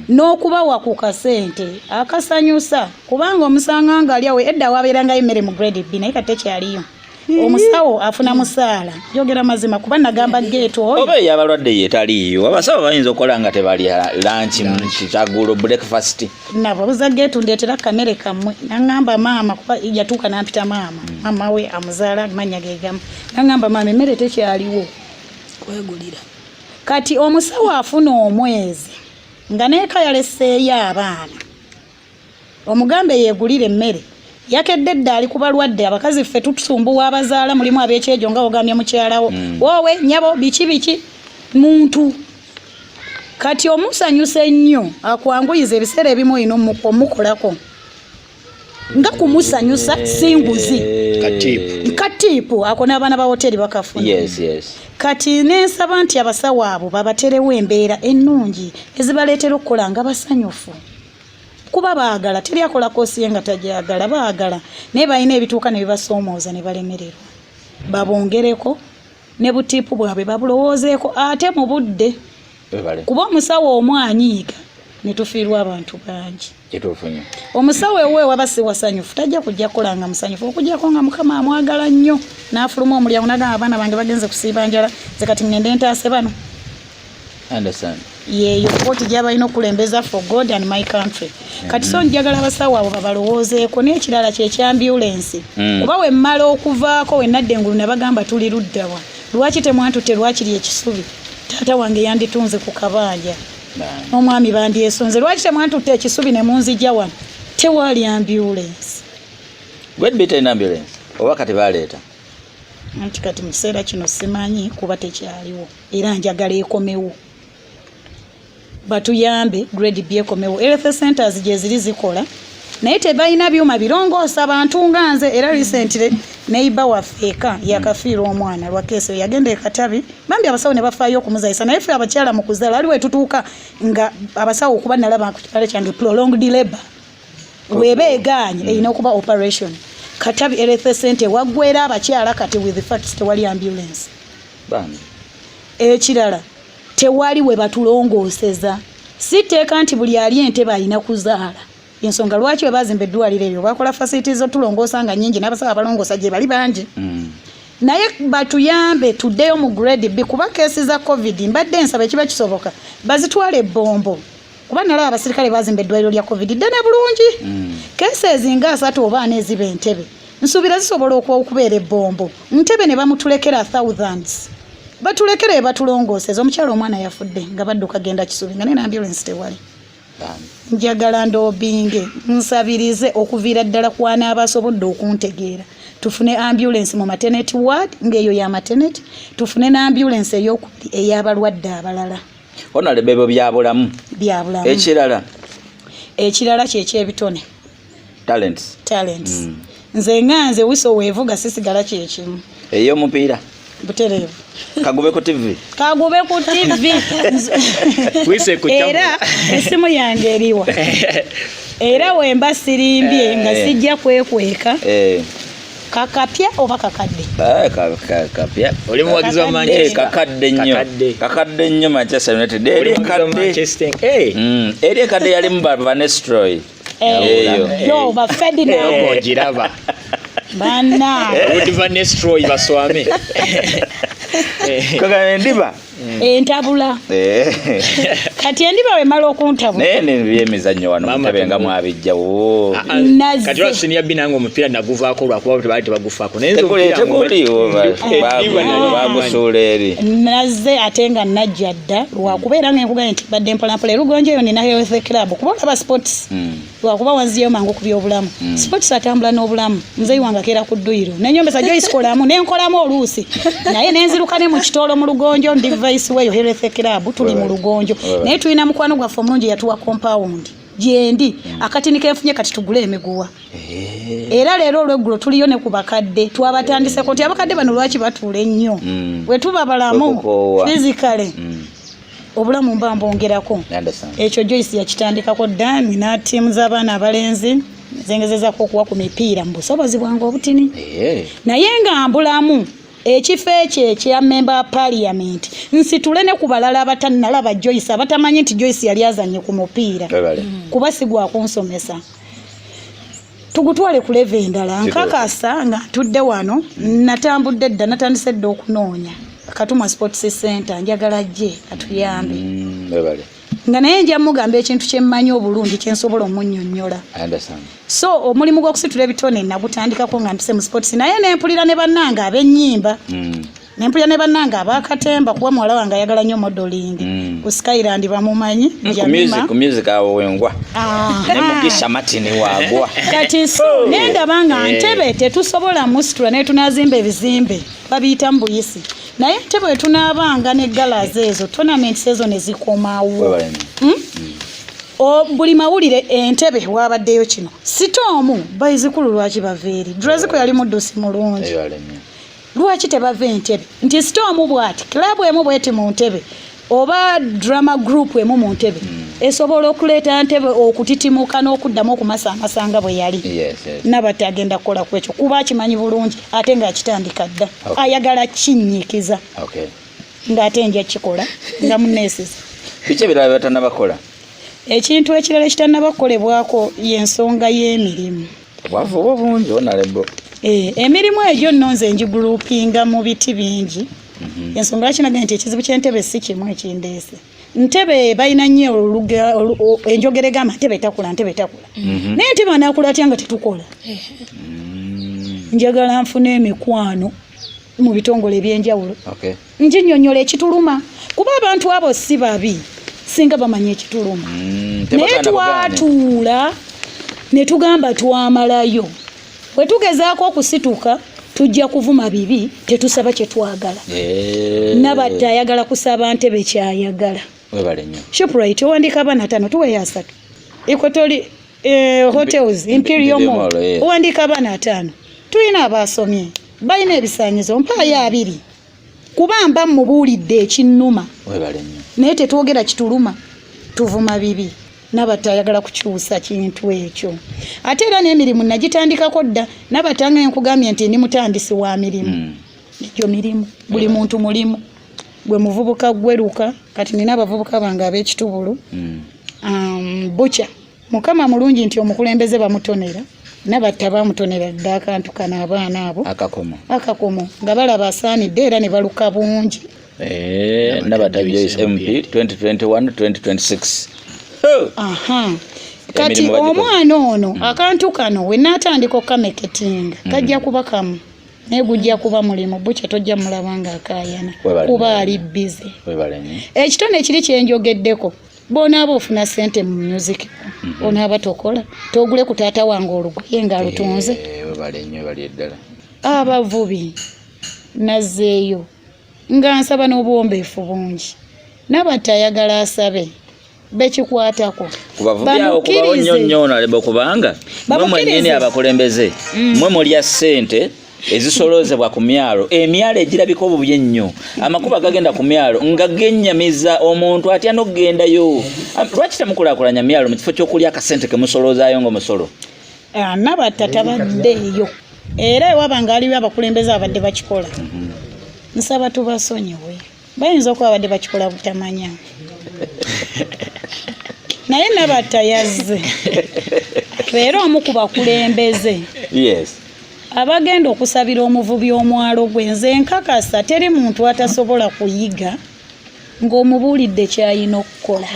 n'okubawa ku kasente akasanyusa kubanga omusanga nga ali awo edda wabeerangayo emmere mu grade B naye kate kyaliyo omusawo afuna musaala jogera mazima kuba nagamba geto oba yabalwadde yetaliyo abasawo bayinza okukola nga tebali lunch kitagulo breakfast nabo buza geto ndetera kamere kamwe nangamba maama kuba yatuuka nampita maama we amuzaala manya gegama nangamba maama emmere tekyaliwo kwegulira kati omusawo afuna omwezi nga neeka yaleseeyo abaana omugambe yeegulire emmere yakedde dda ali kubalwadde abakazi ffe tutusumbuwa abazaala mulimu ab'ekyejo nga ogambye mukyalawo wowe nyabo biki muntu kati omusanyusa ennyo akwanguyiza ebiseera ebimu olina omukolako nga kumusanyusa singuzi katiipu ako n'abaana ba hoteri bakafuna kati nensaba nti abasawo abo babaterewo embeera ennungi ezibaleetera okukola nga basanyufu kuba baagala teri akola kosi nga tajagala baagala naye balina ebituuka ne bibasoomooza ne balemererwa babongereko ne butiipu bwabwe babulowoozeeko ate mu budde kuba omusawo omwanyiiga ne tufiirwa abantu bangi omusawo ewe waba si wasanyufu tajja kujja kukola nga musanyufu okugjako nga mukama amwagala nnyo n'afuluma omulyango n'agamba abaana bange bagenze kusiiba njala ze kati ngende ntaase bano yeyo koti gy'abalina okulembeza for God and my country kati so njagala abasawo abo babalowoozeeko n'ekirala kyekyambulensi kuba we mmala okuvaako we nadde engulu ne bagamba tuli luddawa lwaki temwantutte lwakiri ekisubi taata wange yanditunze ku kabanja n'omwami bandyesonze lwaki temwantutte ekisubi ne munzijja wano tewaali ambulensi gwedbita ambulance oba kati baleeta anti kati mu kiseera kino simanyi kuba tekyaliwo era njagala ekomewo batuyambe grade B ekomewo health centers gye ziri zikola naye tebalina byuma birongoosa abantu nga nze era recently neighbor waffe eka yakafiira omwana lwa keeso yagenda ekatabi bambi abasawo ne bafaayo okumuzayisa naye ffe abakyala mu kuzaala ali wetutuuka nga abasawo okuba nalaba ku kipale kyange prolonged labor webeeganye erina okuba operation katabi health center waggwera abakyala kati with the facts tewali ambulance ekirala tewali we batulongooseza siteeka nti buli ali Entebbe alina kuzaala ensonga lwaki we bazimba eddwaliro eryo bakola facilities otulongoosa nga nnyingi n'abasawo abalongoosa gye bali bangi naye batuyambe tuddeyo mu grade B kuba keesi za covid mbadde nsaba ekiba kisoboka bazitwale ebbombo kuba nalaba abasirikale bazimba eddwaliro lya covid ddene bulungi keesi ezinga 3 oba 4 eziba Entebbe nsuubira zisobola okubeera ebbombo Entebbe ne bamutulekera thousands batulekere batulongooseza omukyalo omwana yafudde nga badduka genda kisubi nga nena ambulance tewali njagala ndoobinge nsabirize okuviira ddala kwana abasobodde okuntegeera tufune ambulance mu maternity ward ng'eyo ya maternity tufune n'ambulance ey'okubiri ey'abalwadde abalala honorable bebo byabulamu ekirala kyekyebitone talents nze nganze wiso weevuga sisigala kyekimu ey'omupiira butereevu kagube ku TV era esimu yange eriwa era wemba sirimbye nga sijja kwekweka kakapya oba kakadde kakapya oli muwagizi wa Manchester kakadde nnyo Manchester United eri kadde yali mu Van Nistelrooy yo ba Ferdinand giraba bana Van Nistelrooy baswame kaka ndiba entabula kati endiba wemala okuntabula nene byemizannyo wano mutabenga mwabijjawo kati wa Senior'B nange omupiira naguvaako lwakuba tebaali tebagufaako naye bagusuula eri nazze ate nga najja dda lwakubeera nga enkuganya nti badde mpolampola erugonjo eyo nina health club kuba olaba sports lwakuba wanziyeyo mangu ku byobulamu sports atambula n'obulamu nzeyi wange akeera ku dduyiro nenyombesa Joyce kolamu nenkolamu oluusi naye nenziruka ne mu kitolo mu lugonjo ndi vice weyo health club tuli mu lugonjo naye tulina mukwano gwaffe omulungi yatuwa compound gyendi akatini kenfunye kati tugule emiguwa era leero olweggulo tuliyo ne ku bakadde twabatandiseko nti abakadde bano lwaki batuula ennyo bwe tuba balamu physically obulamu mba mbongerako ekyo Joyce yakitandikako dda nina ttiimu z'abaana abalenzi zengezezako okuwa ku mipiira mu busobozi bwange obutini naye nga mbulamu ekifo ekyo ekya member parliament nsitule ne ku balala abatannalaba Joyce abatamanyi nti Joyce yali azanye ku mupiira kuba sigwa kunsomesa tugutwale ku level endala nkakasa nga tudde wano natambudde dda natandise dda okunoonya Katuma Sports Center njagala gye atuyambe nga naye nja mugamba ekintu kyemmanyi obulungi kyensobola omunnyonnyola so omulimu gw'okusitula ebitone nagutandikako nga mpise mu sports naye nempulira ne bannanga ab'ennyimba nempulira ne bannanga abakatemba kuba muwala wange ayagala nnyo modeling ku Skyland bamumanyi ku music awo wengwa ne Mugisha Martin wagwa kati so nendaba nga Entebbe tetusobola musitula naye tunazimba ebizimbe babiyita mu buyisi naye Entebbe tunaabanga ne galas ezo tournament ezo ne zikomawo buli mawulire Entebbe wabaddeyo kino sitoomu bayizikulu lwaki baveeri Draziko yali muddusi mulungi lwaki tebava Entebbe nti sitoomu bwati club emu bweti mu Entebbe oba drama group emu mu Entebbe esobola okuleeta Entebbe okutitimuka n'okuddamu okumasangasanga bwe yali Nabatta agenda kukola ku ekyo kuba akimanyi bulungi ate ng'akitandika dda ayagala kinnyikiza ng'ate nja kikola nga muneesiza biki ebirala batannabakola ekintu ekirala ekitannabakolebwako y'ensonga y'emirimu bwavu oba bungi onalebo emirimu egyo nno nze njigulupinga mu biti bingi ensonga yakinaga nti ekizibu ky'Entebbe si kimu ekindeese Entebbe balina nnyo enjogera egamba Entebbe takula naye Entebbe anaakula atya nga tetukola njagala nfuna emikwano mu bitongole ebyenjawulo njinyonnyola ekituluma kuba abantu abo si babi singa bamanya ekituluma naye twatuula ne tugamba twamalayo bwe tugezaako okusituka tujja kuvuma bibi tetusaba kye twagala Nabatta ayagala kusaba Entebbe kyayagala Shoprite owandika abaana 5 tuweeyo 3 Equatorial Hotels Imperial Mall owandika abaana 5 tulina abaasomye balina ebisaanyizo mpaayo 2 kubamba mubuulidde ekinnuma naye tetwogera kituluma tuvuma bibi Nabatta ayagala kukyusa kintu ekyo ate era n'emirimu nagitandikako dda Nabatta nga nkugambye nti ndi mutandisi wa mirimu egyo mirimu buli muntu mulimu gwe muvubuka gweruka kati nina abavubuka bange ab'ekitubulu bucha mukama mulungi nti omukulembeze bamutonera Nabatta bamutonera dda akantu kana abaana abo akakomo nga balaba asaanidde era ne baluka bungi Nabatta Joyce MP 2021-2026 kati omwana ono akantu kano we naatandika okameketinga kajja kuba kamu naye gujja kuba mulimu bucha tojja mulaba nga akaayana kuba ali bize ekitone kiri kyenjogeddeko bonaaba ofuna ssente mu music onaaba tokola togule ku taata wange olugoye nga alutunze abavubi nazzeeyo nga nsaba n'obuwombeefu bungi Nabatta ayagala asabe bekikwatako kubavubyao nnyonnyoona lebo kubanga mwe mwennyini abakulembeze mwe mulya ssente ezisolozebwa ku myalo emyalo egirabika obubi ennyo amakuba gagenda ku myalo nga gennyamiza omuntu atya n'okgendayo lwaki temukulaakulanya myalo mu kifo ky'okulya akasente kemusolozaayo ng'omusolo Nabatta tabaddeeyo era ewaba ngaaliwo abakulembeze abadde bakikola nsaba tubasonyiwe bayinza okuba abadde bakikola butamanya naye Nabatta yazze era omu ku bakulembeze abagenda okusabira omuvubi omwalo gwe nze nkakasa teri muntu atasobola kuyiga ng'omubuulidde ky'alina okukola.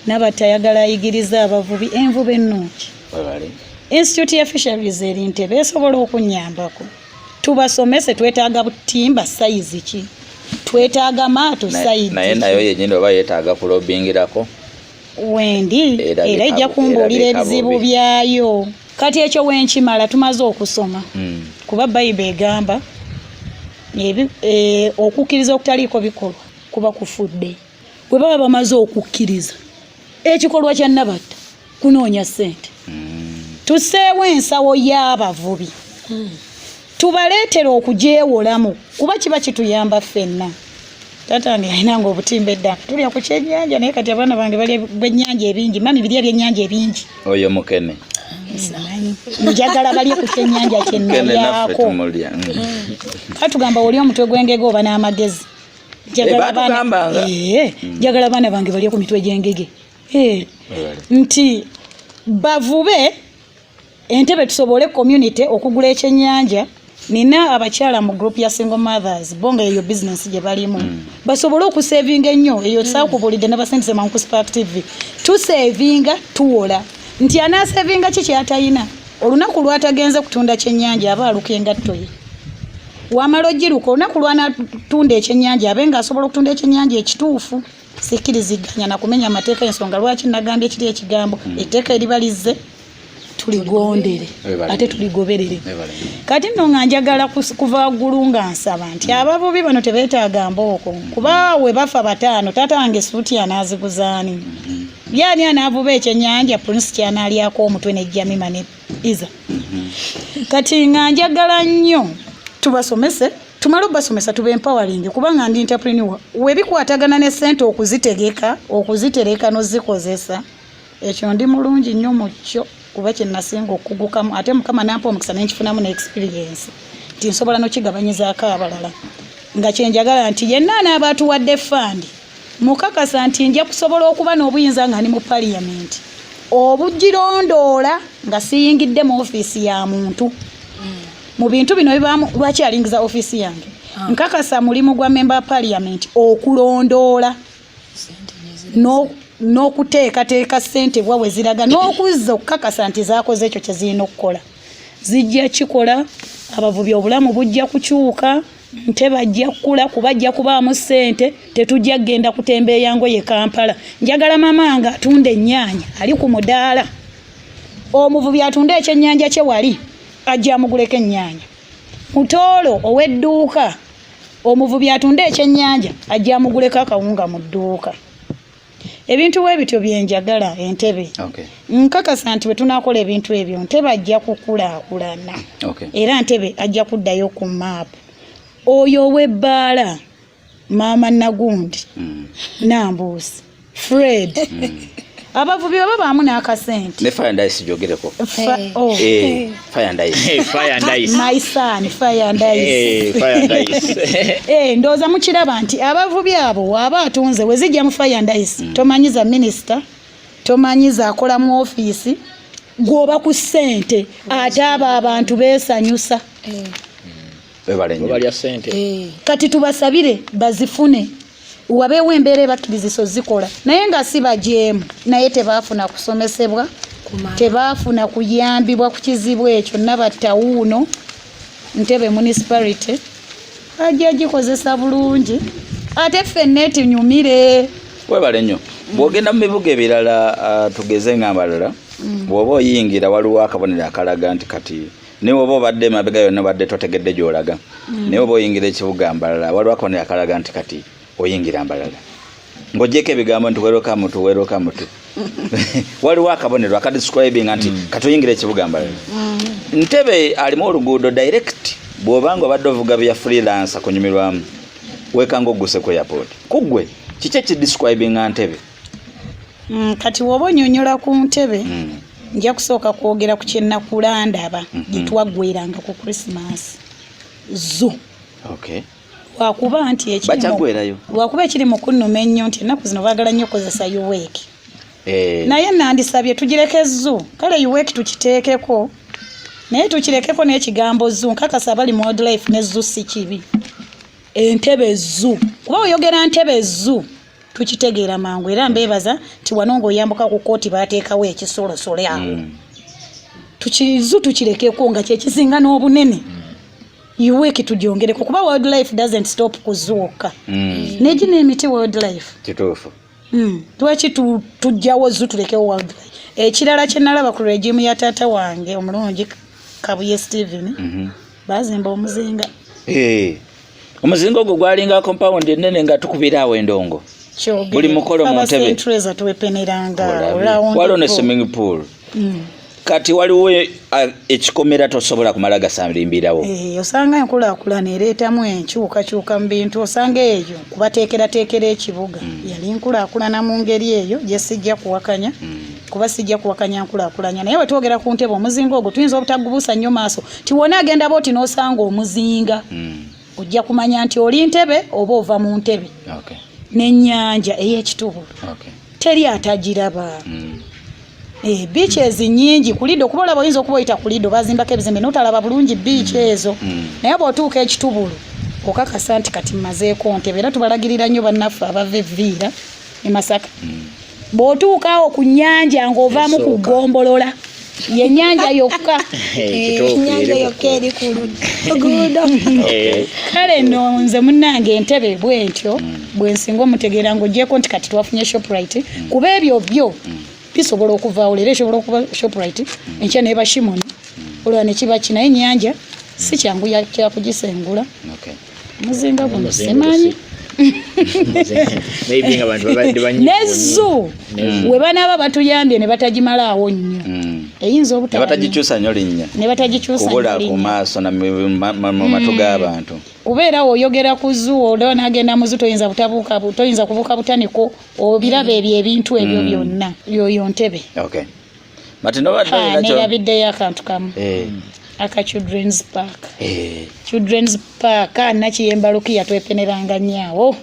Nabatta ayagala ayigiriza abavubi envuba ennungi. Institute ya Fisheries eri Entebbe esobola okunnyambako. Tubasomese, twetaaga butimba sayizi ki? Twetaaga maato sayizi. Nayo yennyini oba yeetaaga kulobingirako. Wendi era ejja kumbuulira ebizibu byayo. Kati ekyo wenkimala tumaze okusoma. Kuba Bayibuli egamba okukkiriza okutaliiko bikolwa kuba kufudde. Bwe baba bamaze okukkiriza ekikolwa kya Nabatta kunoonya ssente. Tuseewo ensawo y'abavubi. Tubaleetera okugyewolamu kuba kiba kituyamba ffenna. Taata wange alina ng'obutimba edda tulya ku kyennyanja naye kati abaana bange balya bwennyanja ebingi. Mami birya byennyanja ebingi. Oyo mukene. Njagala balye ku kyennyanja kyennalyako. Katugamba oli omutwe gw'engege oba n'amagezi. Njagala abaana bange balye ku mitwe gy'engege. Nti bavube Entebbe tusobole community okugula ekyennyanja. Nina abakyala mu group ya single mothers bonga eyo business gye balimu. Basobole okusavinga ennyo eyo saakubulidde n'abasentise Mankus Park TV. Tusavinga tuwola. Nti anaasavinga ki ky'atayina. Olunaku lwatagenze kutunda kyennyanja aba aluka engatto ye. Wamala ogiruka olunaku lwanatunda ekyennyanja abe ng'asobola okutunda ekyennyanja ekituufu. Sikkiriziganya na kumenya amateeka ensonga lwaki nagambye ekiri ekigambo etteeka eribalize tuligondere ate tuligoberere. Kati nno nga njagala kuva waggulu nga nsaba nti abavubi bano tebeetaaga mbooko kuba we bafa bataano taata wange suuti anaaziguzaani. Byani anaavuba ekyennyanja Prince kyanalyako omutwe ne Jamima ne Iza. Kati nga njagala nnyo tubasomese tumale obasomesa tube empowering kubanga ndi entrepreneur webikwatagana ne ssente okuzitereka nozikozesa ekyo ndi mulungi nnyo mu kyo kuba kye nasinga okugukamu ate Mukama nampa omukisa nenkifunamu ne experience nti nsobola n'okigabanyizaako abalala nga kyenjagala nti yenna anaabatuwadde fund mukakasa nti nja kusobola okuba n'obuyinza nga ndi mu parliament obugirondoola nga siyingidde mu ofiisi ya muntu. Mu bintu bino bibaamu lwaki alingiza ofiisi yange nkakasa mulimu gwa member parliament okulondoola n'okuteekateeka ssente bwa we ziraga n'okuzza okukakasa nti zaakoze ekyo kye zirina okukola. Zijja kikola abavubi obulamu bujja kukyuka Entebbe ajja kukula kuba ajja kubaamu ssente tetujja kgenda kutembeeya ngoye Kampala. Njagala mamange atunda ennyaanya ali ku mudaala. Omuvubi atunda ekyennyanja kye wali ajja amuguleko ennyaanya. Mutoolo ow'edduuka omuvubi atunda ekyennyanja ajja amuguleko akawunga mu dduuka. Ebintu weebityo byenjagala Entebbe. Nkakasa nti bwe tunaakola ebintu ebyo Entebbe ajja kukulaakulana. Era Entebbe ajja kuddayo ku maapu. Oyo ow'ebbaala Maama Nagundi Nambuusi Fred abavubi baba baamu n'akasente ne Fire and Ice jogereko Fire and Ice my son Fire and Ice ndooza mukiraba nti abavubi abo waaba atunze we zijja mu Fire and Ice tomanyiza minister tomanyiza akola mu ofiisi gwoba ku ssente ate abo abantu beesanyusa kati tubasabire bazifune wabeewo embeera ebakkiriziso zikola naye nga si bajeemu naye tebaafuna kusomesebwa tebaafuna kuyambibwa ku kizibu ekyo Nabatta Wuuno Entebbe Municipality ajja gikozesa bulungi ate ffenna etunyumire. Webale nnyo bw'ogenda mu bibuga ebirala tugeze ng'abalala bw'oba oyingira waliwo akabonero akalaga nti kati ne oba obadde mabega yonna badde totegedde gy'olaga naye oba oyingira ekibuga Mbalala waliwo akabonero akalaga nti kati oyingira Mbalala ng'oggyeko ebigambo nti welcome to waliwo akabonero akadescribing nti kati oyingira ekibuga Mbalala. Entebbe alimu oluguudo direct bw'oba nga obadde ovuga bya freelance kunyumirwamu wekanga ogguse ku airport kuggwe kiki ekidescribing Entebbe. Kati woba onyonyola ku Entebbe nja kusooka kwogera ku kyennakulandaba gye twaggweranga ku Christmas zo. Lwakuba nti lwakuba ekiri mu kunnuma ennyo nti ennaku zino baagala nnyo okozesa UWEEK. Naye nandisabye tugireke zo kale UWEEK tukiteekeko naye tukirekeko n'ekigambo zo nkakasa bali mu wildlife ne zo si kibi Entebbe zu kuba oyogera Entebbe zu tukitegeera mangu era mbebaza ti wanongo oyambuka ku kooti bateekawo ekisolosole awo tukizu tukireke nga kye kisinga n'obunene Yuweki tujongereko kuba wildlife doesn't stop kuzuuka neji n'emiti wildlife kituufu twaki tujjawo zu tulekewo wildlife ekirala kye nalaba ku regime ya taata wange omulungi Kabuye Steven bazimba omuzinga omuzinga ogwo gwalinga compound ennene nga tukubira awo endongo buli mukolo mu Ntebbe Treza twepeneranga waliwo ne swimming pool kati waliwo ekikomera tosobola kumala gasambirawo osanga enkulaakulana ereetamu enkyukakyuka mu bintu osanga eyo kubateekerateekera ekibuga yali nkulaakulana mu ngeri eyo gye sijja kuwakanya kuba sijja kuwakanya nkulaakulanya naye wetwogera ku Ntebbe omuzinga ogwo tuyinza obutagubuusa nnyo maaso tiwona agenda booti n'osanga omuzinga ojja kumanya nti oli Ntebbe oba ova mu Ntebbe n'ennyanja ey'ekitubulu teri atagiraba beaches nyingi kulido kuba olaba oyinza okuba oyita kulido bazimbako ebizimbe notalaba bulungi beach ezo naye bw'otuuka ekitubulu okakasa nti kati mmazeeko Ntebbe era tubalagirira nnyo bannaffe abava evviira e Masaka bw'otuuka awo ku nnyanja ng'ovaamu ku ggombolola yennyanja yokka ennyanja yokka eri ku luguudo kale nno nze munnange Ntebbe bwentyo bwensinga omutegeera ng'oggyeko nti kati twafunye Shoprite kuba ebyo byo bisobola okuvaawo leero esobola okuba Shoprite enkya neeba Shimoni olwa ne kiba kinaye ennyanja si kyangu kyakugisengula muzinga guno simanyi nezu we banaaba batuyambye ne batagimalaawo nnyo eyinza obutagikyusa nnyo linnya ne batagikyusa kubula ku maaso na mu matu g'abantu kubeera oyogera ku zoo olaba n'agenda mu zoo toyinza kubuuka butaniko obiraba ebyo ebintu ebyo byonna yoyo Ntebbe nerabiddeyo akantu kamu aka children's park children's park nakiyemba Lukiya twepeneranga nnyawo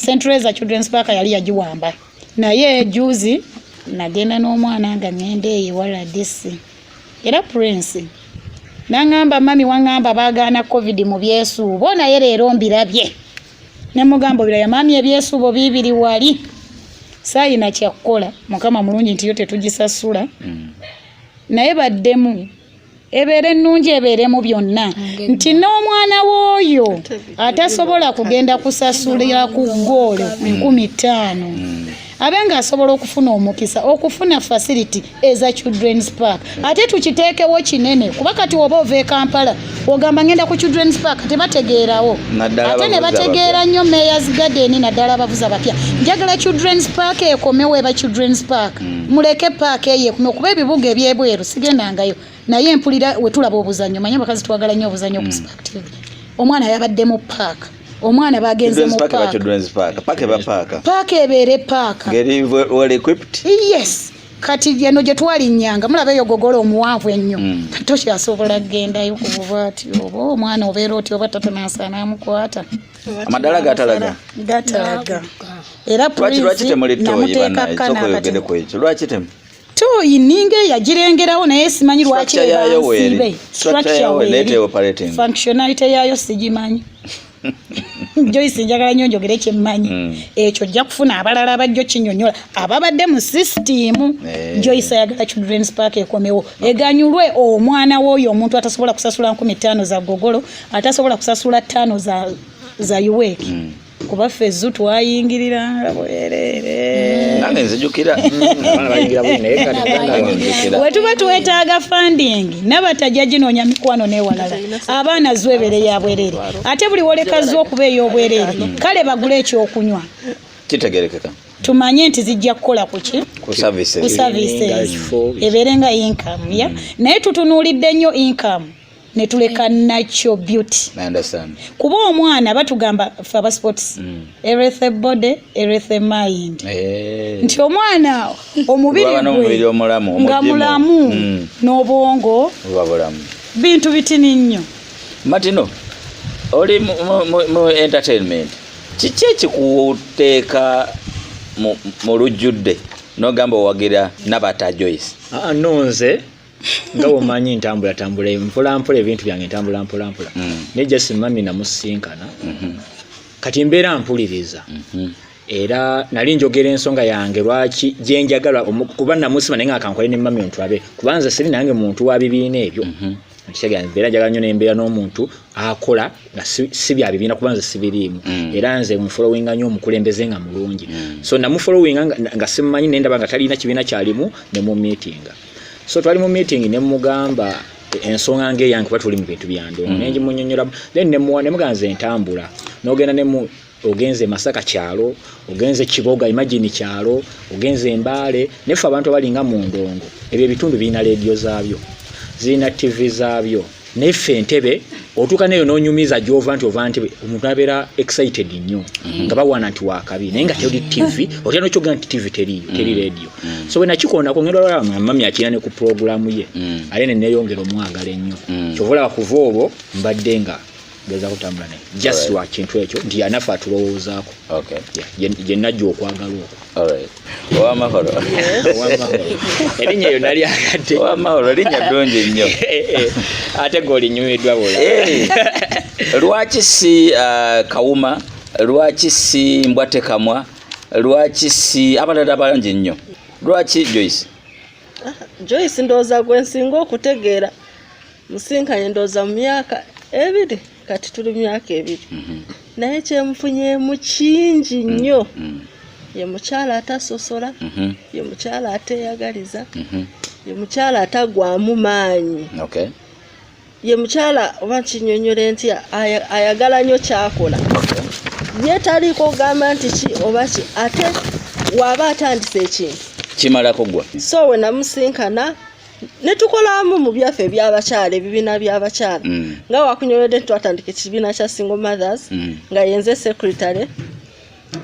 Centreza children's park yali yagiwamba naye juzi nagenda n'omwana nga ngenda eyo wala disi era Prince nangamba mami wangamba baagaana covid mu byesuubo naye leero mbirabye ne mugambo biraya mami ebyesuubo bibiri wali saayina kyakkola mukama mulungi nti yo tetugisasula naye baddemu ebeere ennungi ebeeremu byonna nti n'omwana w'oyo atasobola kugenda kusasulira ku ggoolo 15,000 abenga asobola okufuna omukisa okufuna facility eza children's park ate tukiteekewo kinene kuba kati oba ova e Kampala ogamba ngenda ku children's park tebategeerawo ate ne bategeera nnyo Mayor's Garden naddala abavuzi abapya njagala children's park ekomewo eba children's park muleke park eyo ekume okuba ebibuga ebyebweru sigendangayo naye mpulira wetulaba obuzannyo manye bakazi twagala nnyo obuzannyo perspective omwana yabadde mu park omwana bagenze mu park ebeere park well equipped yes kati yano gye twalinyanga mulaba eyo gogolo omuwanvu ennyo tokyasobola kugendayo ku bubaati oba omwana obeera oti oba tatanasa n'amukwata amadala gatalaga era lwaki temuli toyi bannaekyokoyogereko ekyo lwaki temu toyi ninga yagirengerawo naye simanyi lwaki ebansibe functionality yayo sigimanyi Joyce njagala nnyo njogere kyemmanyi ekyo ojja kufuna abalala abajjo kinyonyola ababadde mu system Joyce ayagala children's park ekomewo eganyulwe omwana w'oyo omuntu atasobola kusasula 15,000 za gogolo atasobola kusasula 5 za Yuweki kuba fezzu twayingirira bwerere nange nzijukira wetuba tuwetaaga funding nabatajja ginoonya mikwano n'ewalala abaana zwebere ya bwerere ate buli wolekazi okuba ey'obwerere kale bagule ekyokunywa kitegerekeka tumanye nti zijja kukola kuki ku services ebeere nga income ya naye tutunuulidde nnyo income netuleka natural beauty. I understand. Kuba omwana batugamba for sports. Everything body, everything mind. Nti omwana omubiri gwe nga mulamu n'obwongo bintu bitini nnyo. Matino, oli mu entertainment. Kiki ekikuteeka mu lujjudde n'ogamba owagira Nabatta Joyce? Nonze nga womanyi ntambula mpola ebintu byange ntambula ne Jesse mami namusinkana kati mbeera mpuliriza era nali njogera ensonga yange lwaki gye njagala kuba namusima naye nga akankole ne mami Ontwabe kubanza siri nange muntu wa bibiina ebyo Kishagala mbeera njagala nnyo nembeera n'omuntu akola nga si bya bibiina kubanza sibiriimu era nze mufollowinga nnyo omukulembeze nga mulungi so namufollowinga nga simumanyi nendaba nga talina kibiina kyalimu ne mu meetinga so twali mu meeting ne mugamba ensonga ngeyange kuba tuli mu bintu byando nengi munyonyola then ne muganze entambula n'ogenda ne mu ogenze Masaka kyalo ogenze Kiboga imagine kyalo ogenze Mbale nefa abantu abalinga mu ndongo ebyo bitundu bina radio zaabyo zina TV zaabyo nefe Entebbe otuka neyo nonyumiza jovanti ovanti omuntu abera excited nnyo nga bawana nti wakabi naye nga teri TV otyano kyoga nti TV teri radio so wena kikona ko ngero mami akina ne ku program ye alene neyongera omwagala ennyo kyovola kuva obwo mbadde nga geza kutambula ne just wa kintu ekyo ndi anafa tulowoozaako okay je najjo okwagala okwo alright wa mahoro erinnya yo nali akadde wa mahoro linnya ddungi nnyo ate goli nyumidwa bola lwaki si Kawuma lwaki si Mbwate Kamwa lwaki si abalala bangi nnyo lwaki Joyce Joyce ndooza gwensinga okutegeera musinkanye ndooza mu myaka ebiri kati tuli myaka ebiri naye kyemufunyeemu kingi nnyo ye mukyala atasosola ye mukyala ateyagaliza ye mukyala atagwamu maanyi okay ye mukyala oba kinyonyole nti ayagala nnyo kyakola ye taliko gamba nti ki oba ki ate waba atandise ekintu kimalako gwa so we namusinkana netukolamu mu byaffe by'abakyala ebibiina by'abakyala nga wakunyolede twatandika ekibiina kya single mothers nga yenze secretary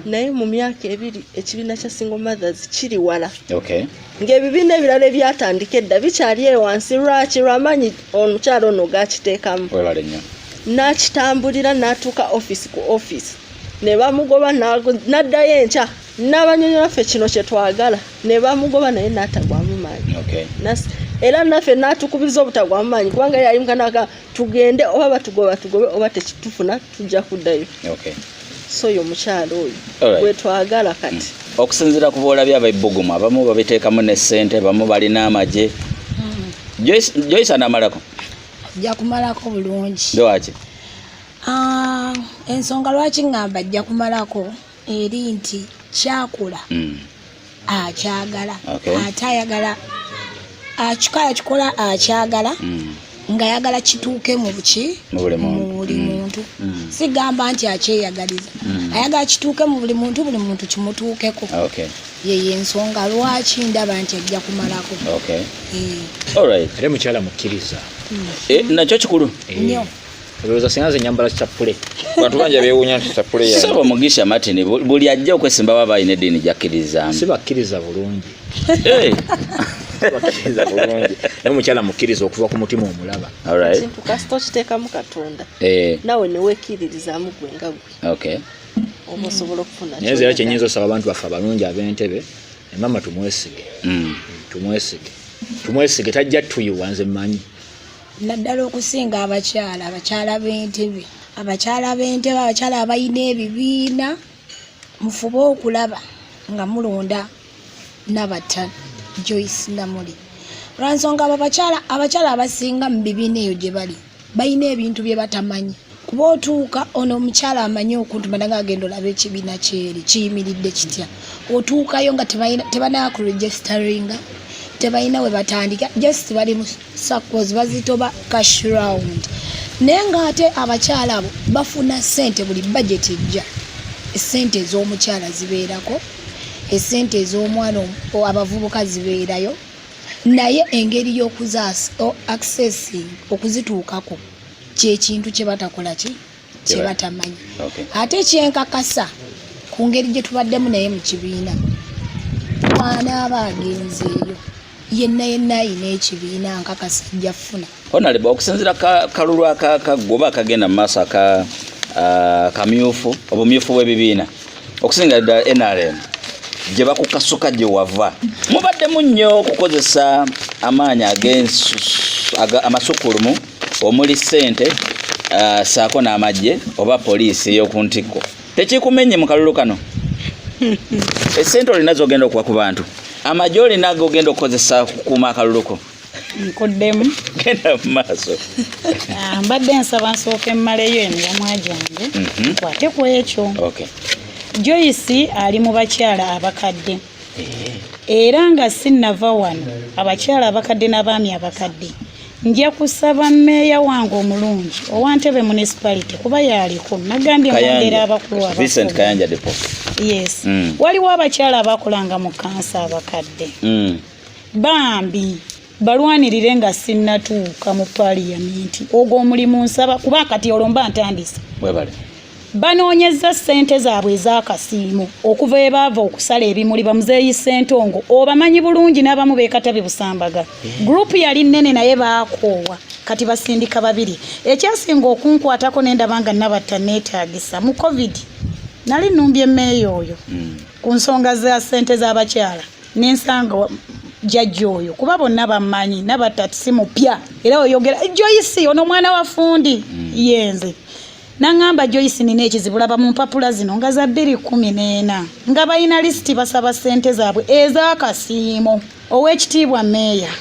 naye mu myaka ebiri ekibiina kya single mothers kiri wala okay ng'ebibiina ebirala ebyatandika edda bikyali wansi lwaki lwamanyi omukyala ono gakiteekamu webale nnyo n'akitambulira n'atuuka office ku office ne bamugoba n'addayo enkya n'abanyonyola ffe kino kye twagala ne bamugoba naye n'atagwamu maanyi okay era naffe n'atukubiriza obutagwamu maanyi kubanga yali mukanaka tugende oba batugoba tugobe oba tekitufuna tujja kuddayo okay so yo mukyala oyo bwe twagala kati okusinziira ku boolabye abaibbugumu abamu babiteekamu ne ssente bamu balina amagye Joyce anamalako ajja kumalako bulungi lwaki ensonga lwaki ngamba ajja kumalako eri nti kyakula akyagala ate ayagala akikala kikola akyagala nga yagala kituuke mu buki mu buli muntu sigamba nti akyeyagaliza ayagala kituuke mu buli muntu kimutuukeko ye ensonga lwaki ndaba nti ajja kumalako alright ate mukyala mukkiriza nakyo kikulu nnyo olowooza singa nze nyambala kitapule bantu bangi abeewuunya nti kitapule ya saba Mugisha Martin buli ajja okwesimba baba alina eddiini gyakkirizamu sibakkiriza bulungi bakkiriza bulungi naye mukyala mukkiriza okuva ku mutima omulaba kintu kasita okiteekamu Katonda nawe newekkiririzaamu gwe nga gwe oba osobola okufuna naye era kyenyinza osaba abantu baffe abalungi ab'Entebbe emama tumwesige tajja tuyiwa nze mmanyi naddala okusinga abakyala b'Entebbe abakyala abalina ebibiina mufube okulaba nga mulonda Nabatta Joyce Namuli lwansonga abakyala abasinga mu bibiina eyo gye bali balina ebintu bye batamanyi kuba otuuka ono omukyala amanyi okuntuma nga agenda olaba ekibiina kyeri kiyimiridde kitya otuukayo nga tebanakuregisteringa tebalina we batandika just bali mu circles bazitoba cash round naye ng'ate abakyala abo bafuna ssente buli budget ejja essente ez'omukyala zibeerako essente ez'omwana abavubuka zibeerayo naye engeri y'okuzaasa accessing okuzituukako kyekintu kye batakola kye batamanyi ate kyenkakasa ku ngeri gye tubaddemu naye mu kibiina mwana aba agenzeeyo yenna ayina ekibiina nkakasa ajja ffuna Honorable okusinziira kalulu akagoba akagenda mu maaso akamyufu obumyufu bw'ebibiina okusinga ddala NRM gye bakukasuka gye wava mubaddemu nnyo okukozesa amaanyi amasukulumu omuli ssente saako n'amagye oba poliisi ey'oku ntikko tekikumenye mu kalulu kano esente olinazo ogenda okuwa ku bantu amagye olinago ogenda okukozesa kukuuma akaluluko nkoddemu genda mu maaso mbadde nsaba nsooke mmaleyo emyamwa gyange nkwate ku ekyo Joyce ali mu bakyala abakadde era nga sinnava wano abakyala abakadde n'abaami abakadde nja kusaba mmeeya wange omulungi owa Entebbe Municipality kuba yaliko nagambye mwongera abakulu Vincent Kayanja depo yes waliwo abakyala abakolanga mu kansa abakadde bambi balwanirire nga sinnatuuka mu parliament ogwo omulimu nsaba kuba kati olomba ntandise banoonyeza ssente zaabwe ez'akasiimo okuva ebaava okusala ebimuli bamuzeeyi Ssentongo obamanyi bulungi n'abamu beekatabe busambaga gurupu yali nnene naye baakoowa kati basindika babiri ekyasinga okunkwatako n'endabanga nabatta neetaagisa mu covid nali nnumbye emmeeya oyo ku nsonga za ssente z'abakyala n'ensanga jjajja oyo kuba bonna bammanyi nabatta si mupya era oyogera Joyce ono mwana wa fundi yenze nangamba Joyce nina ekizibu laba mu mpapula zino nga za 214 nga balina lisiti basaba ssente zaabwe ez'akasiimo ow'ekitiibwa meeya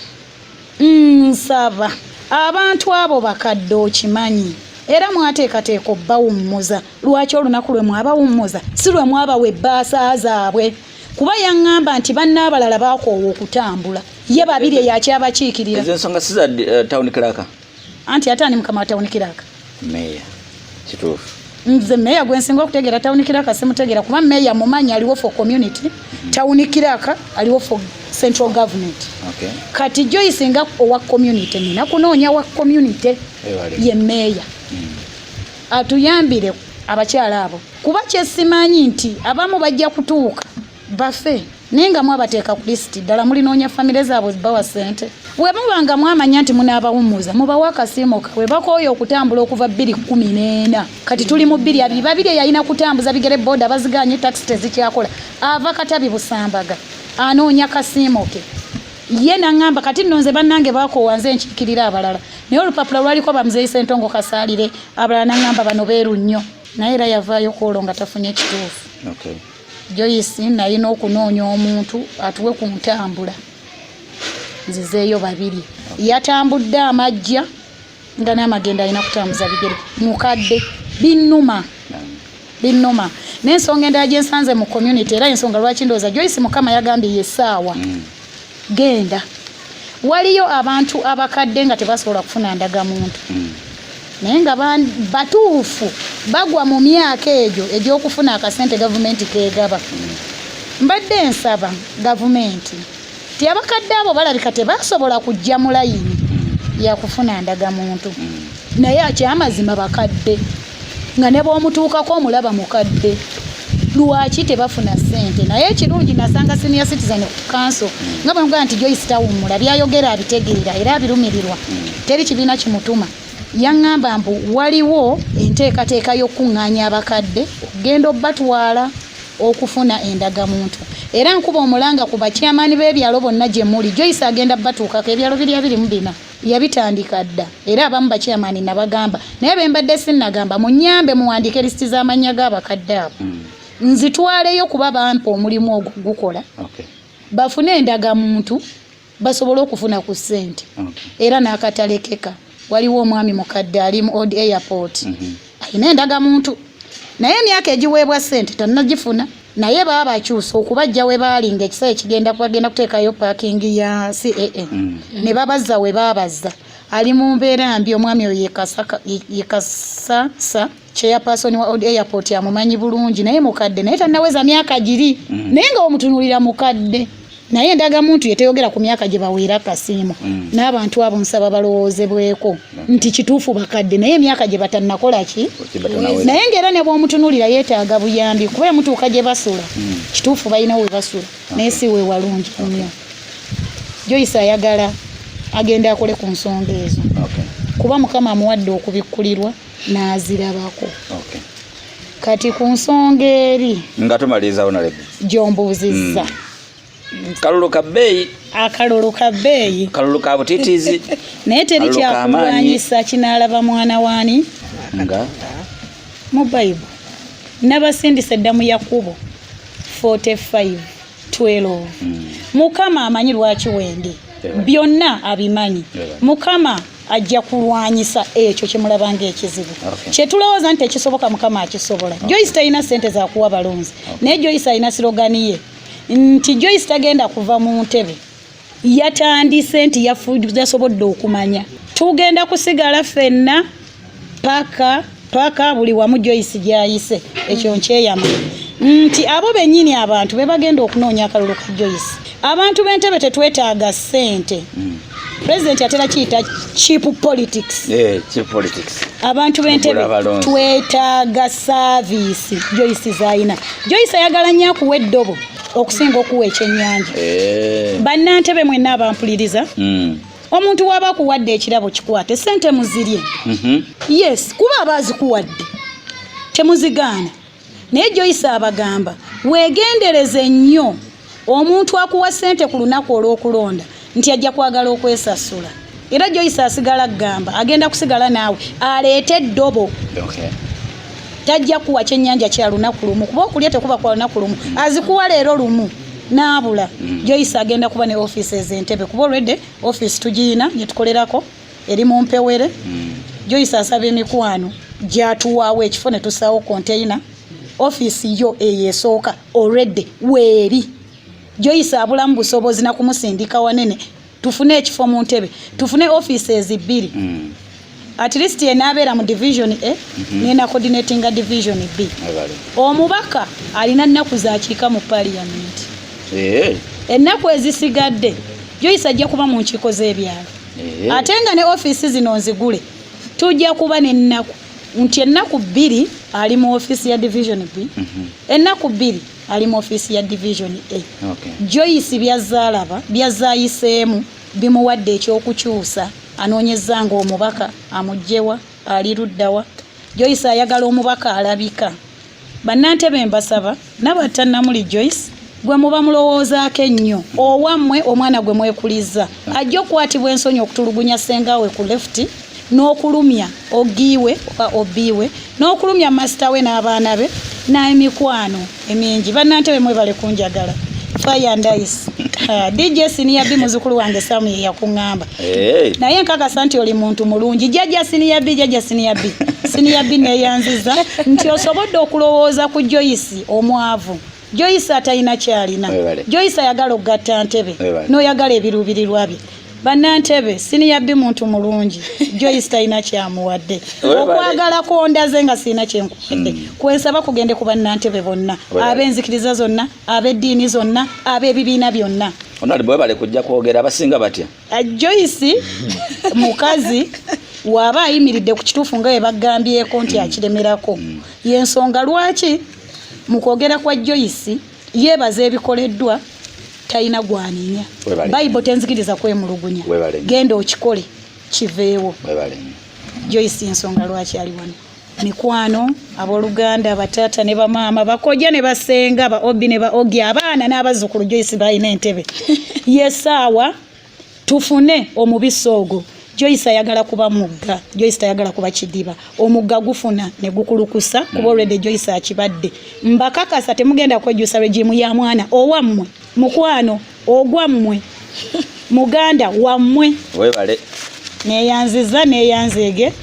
nsaba abantu abo bakadde okimanyi era mwateekateeka obbawummuza lwaki olunaku lwe mwabawummuza si lwe mwabawa ebbaasa zaabwe kuba yaŋŋamba nti bannaabalala baakoowa okutambula ye babiri eyakyabakiikirira ezo ensonga si za town clerk anti ate ani mukama wa town clerk meeya kituufu nze meeya gwe nsinga okutegeera town clerk simutegeera kuba meeya mumanyi aliwo for community town clerk aliwo for central government kati Joyce nga owa community nina kunoonya wa community ye meeya atuyambire abakyala abo kuba kyesimanyi nti abamu bajja kutuuka bafe nenga mwabateeka ku lisiti ddala mulinoonya famire zaabwe zibawa ssente bwe mubanga mwamanya nti munaabawummuza mubawa akasiimo kawe bakooyo okutambula okuva 2014 kati tuli mu 2 babiri yalina kutambuza bigere boda baziganye taxi tezikyakola ava katabi busambaga anoonya kasiimo ke ye naŋŋamba kati nno nze bannange baakoowa nze nkiikirira abalala naye olupapula lwaliko bamuzeeyi Ssentongo kasaalire abalala naŋŋamba bano beeru nnyo naye era yavaayo kwolwo nga tafunye ekituufu Joyce nalina okunoonya omuntu atuwe ku ntambula nzizeeyo babiri yatambudde amajja nga n'amagenda alina kutambuza bigere mukadde binnuma n'ensonga endala gye nsanze mu community era ensonga lwaki ndowooza Joyce mukama yagambye yessaawa genda waliyo abantu abakadde nga tebasobola kufuna ndagamuntu naye nga batuufu bagwa mu myaka egyo egy'okufuna akasente gavumenti keegaba mbadde nsaba gavumenti ti abakadde abo balabika tebasobola kujja mu layini yakufuna ndagamuntu naye akyamazima bakadde nga ne bw'omutuukako omulaba mukadde lwaki tebafuna ssente naye ekirungi nasanga senior citizen council nga bwemugamba nti Joyce tawummula byayogera abitegeera era abirumirirwa teri kibiina kimutuma yaŋŋamba mbu waliwo enteekateeka y'okuŋŋaanya abakadde okugenda obbatwala okufuna endagamuntu era nkuba omulanga ku bakyamaani b'ebyalo bonna gye muli Joyce agenda batuukako ebyalo 224 yabitandika dda era abamu bakyamaani nabagamba naye bembadde sinnagamba munyambe muwandiike lisiti z'amannya g'abakadde abo nzitwaleyo kuba bampa omulimu ogwo gukola bafune endagamuntu basobole okufuna ku ssente era n'akatalekeka waliwo omwami mukadde ali mu old airport alina endagamuntu naye emyaka egiweebwa ssente tannagifuna naye baba bakyusa okubajja we baali ng'ekiseera ekigenda bagenda kuteekayo parking ya CAA ne babazza we babazza ali mu mbeera mbi omwami oyo yekasasa chairperson wa old airport amumanyi bulungi naye mukadde naye tannaweza myaka giri naye nga omutunulira mukadde naye endagamuntu yeteyogera ku myaka gye baweera kasiimo n'abantu abo nsaba balowoozebweko nti kituufu bakadde naye emyaka gye batannakola ki naye ng'era ne bw'omutunulira yeetaaga buyambi kuba emutuuka gye basula kituufu balina we basula naye si we walungi nnyo Joyce ayagala agenda akole ku nsonga ezo kuba mukama amuwadde okubikkulirwa n'azirabako kati ku nsonga eri nga tumalirizawo nalebe gy'ombuuzizza kalulu ka bbeeyi akalulu ka bbeeyi kalulu ka butitiizi naye teri kyakulwanyisa kinaalaba mwana waani nga mu Bible nabasindisa eddamu Yakubo 45:12 Mukama amanyi lwaki wendi byonna abimanyi Mukama ajja kulwanyisa ekyo kyemulabanga ekizibu kyetulowooza nti ekisoboka Mukama akisobola Joyce talina ssente za kuwa balonzi naye Joyce alina sirogani ye nti Joyce tagenda kuva mu ntebe yatandise nti yasobodde okumanya tugenda kusigala ffenna paka buli wamu Joyce gyayise ekyo nkyeyama nti abo bennyini abantu be bagenda okunoonya akalulu ka Joyce abantu b'entebe tetwetaaga ssente President atera kiyita cheap politics. Cheap politics. Abantu b'entebe twetaaga service Joyce zaina. Joyce ayagala nnyo okuwa eddobo okusinga okuwa ekyennyanja. Bannantebe mwenna abampuliriza. Omuntu waba kuwadde ekirabo kikwate ssente muzirye. Yes, kuba abazikuwadde temuzigaana. Naye Joyce abagamba weegendereze nnyo omuntu akuwa ssente ku lunaku olw'okulonda nti ajja kwagala okwesasula. Era Joyce asigala gamba agenda kusigala naawe aleete eddobo. Tajja kuwa kyennyanja kya lunaku lumu kuba okulya tekuba kwa lunaku lumu azikuwa leero lumu naabula. Joyce agenda kuba ne offices Entebbe kuba already office tugiina gye tukolerako eri mu Mpewere. Joyce asaba emikwano gyatuwaawo ekifo ne tusaawo container office yo eyesooka already weeri. Joyce abulamu busobozi na kumusindika wanene tufune ekifo mu Ntebbe tufune offices 2 at least enabeera mu division A nena coordinating division B. Omubaka alina nnaku zakiika mu parliament. Ennaku ezisigadde Joyce ajja kuba mu nkiiko z'ebyalo. Ate nga ne office zino nzigule tujja kuba n'ennaku nti ennaku 2 ali mu office ya division B ennaku 2 ali mu office ya division A. Joyce byazaalaba byazaayiseemu bimuwadde ekyokukyusa anoonyezza nga omubaka amugjewa ali luddawa. Joyce ayagala omubaka alabika. Bannantebe mbasaba Nabatta Namuli Joyce gwe muba mulowoozaako ennyo owammwe omwana gwe mwekuliza ajja okukwatibwa ensonyi okutulugunya ssengawe ku lefti n'okulumya ogiiwe oba obiiwe n'okulumya masita we n'abaana be n'emikwano emingi. Bannantebe mwebale kunjagala fire and ice. Dj.Senior'B muzukulu wange Samu ye yakuŋŋamba naye nkakasa nti oli muntu mulungi. Senior'B neyanziza nti osobodde okulowooza ku Joyce omwavu. Joyce atalina kyalina. Joyce ayagala okugatta Ntebbe n'oyagala ebiruubirirwa bye. Bannantebe Senior'B muntu mulungi Joyce talina kyamuwadde okwagala kondaze nga sina kyenkuwadde kwensaba kugende ku bannantebe bonna ab'enzikiriza zonna ab'eddiini zonna ab'ebibiina byonna. Onali bale kujja kwogera abasinga batya Joyce mukazi waba ayimiridde ku kituufu nga bwe bagambyeko nti akiremerako yensonga lwaki mu kwogera kwa Joyce yeebaza ebikoleddwa talina gwaninya. Bible tenzikiriza kwemulugunya genda okikole kiveewo. Joyce ensonga lwaki ali wano mikwano abooluganda bataata ne bamaama bakojja ne basenga ba obi ne ba ogi abaana n'abazzukulu Joyce balina Entebbe yesaawa tufune omubisi ogwo. Joyce ayagala kuba mugga. Joyce tayagala kuba kidiba. Omugga gufuna ne gukulukusa kuba already Joyce akibadde. Mbakakasa temugenda kwejjusa regimu ya mwana owammwe mukwano ogwammwe muganda wammwe webale neyanzege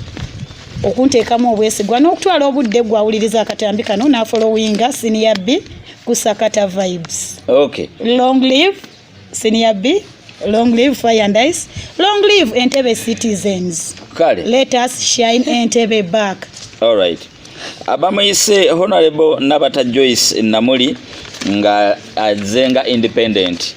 okunteekamu obwesigwa n'okutwala obudde gwawuliriza akatambi kano n'afollowinga Senior'B ku Sakata vibes. Long live Senior'B. Long live fire and ice. Long live Entebbe citizens. Let us shine Entebbe back. All right. Abamuyise Honorable Nabatta Joyce Namuli nga azenga independent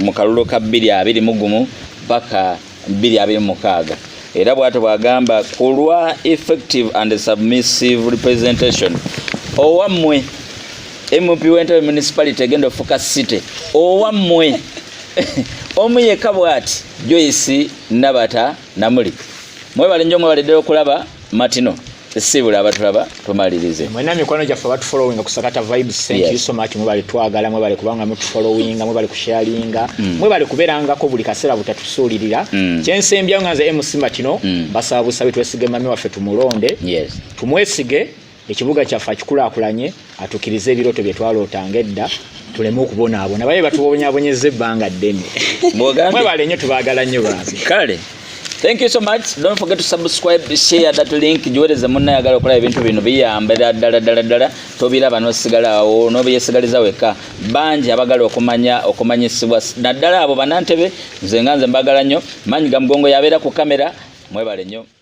mu kalulu ka 2021 paka 2026. Era bw'ato bwagamba kulwa effective and submissive representation owammwe MP w'Entebbe Municipality agenda ofuka city owammwe omu yekka bw'ati Joyce Nabatta Namuli. Mwebale nnyo mwebale okulaba matino sibula abatulaba tumalirize. Mwena mikwano gyaffe abatufollowinga ku Sakata vibes. Thank you so much. Mwebale twagala mwebale kubanga mutufollowinga mwebale kusharinga mwebale kuberangako buli kaseera butatusuulirira. Kyensembya nga nze MC matino basaba busabe twesige mami waffe tumulonde tumwesige ekibuga kyaffe kikulaakulanye atukirize ebirooto bye twalootanga edda tuleme okubonaabona baye batuwonyabonyeza ebbanga ddene mwebale nnyo tubaagala nnyo bantu kale. Thank you so much. Don't forget to subscribe, share that link. Jiweleze munna yagala okola ebintu bino biyamba ddala tobiraba n'osigala awo n'obeyesigaliza weka bangi abagala okumanyisibwa naddala abo bannantebe nze nga nze mbagala nnyo. Manyi ga Mugongo yabeera ku kamera mwebale nnyo.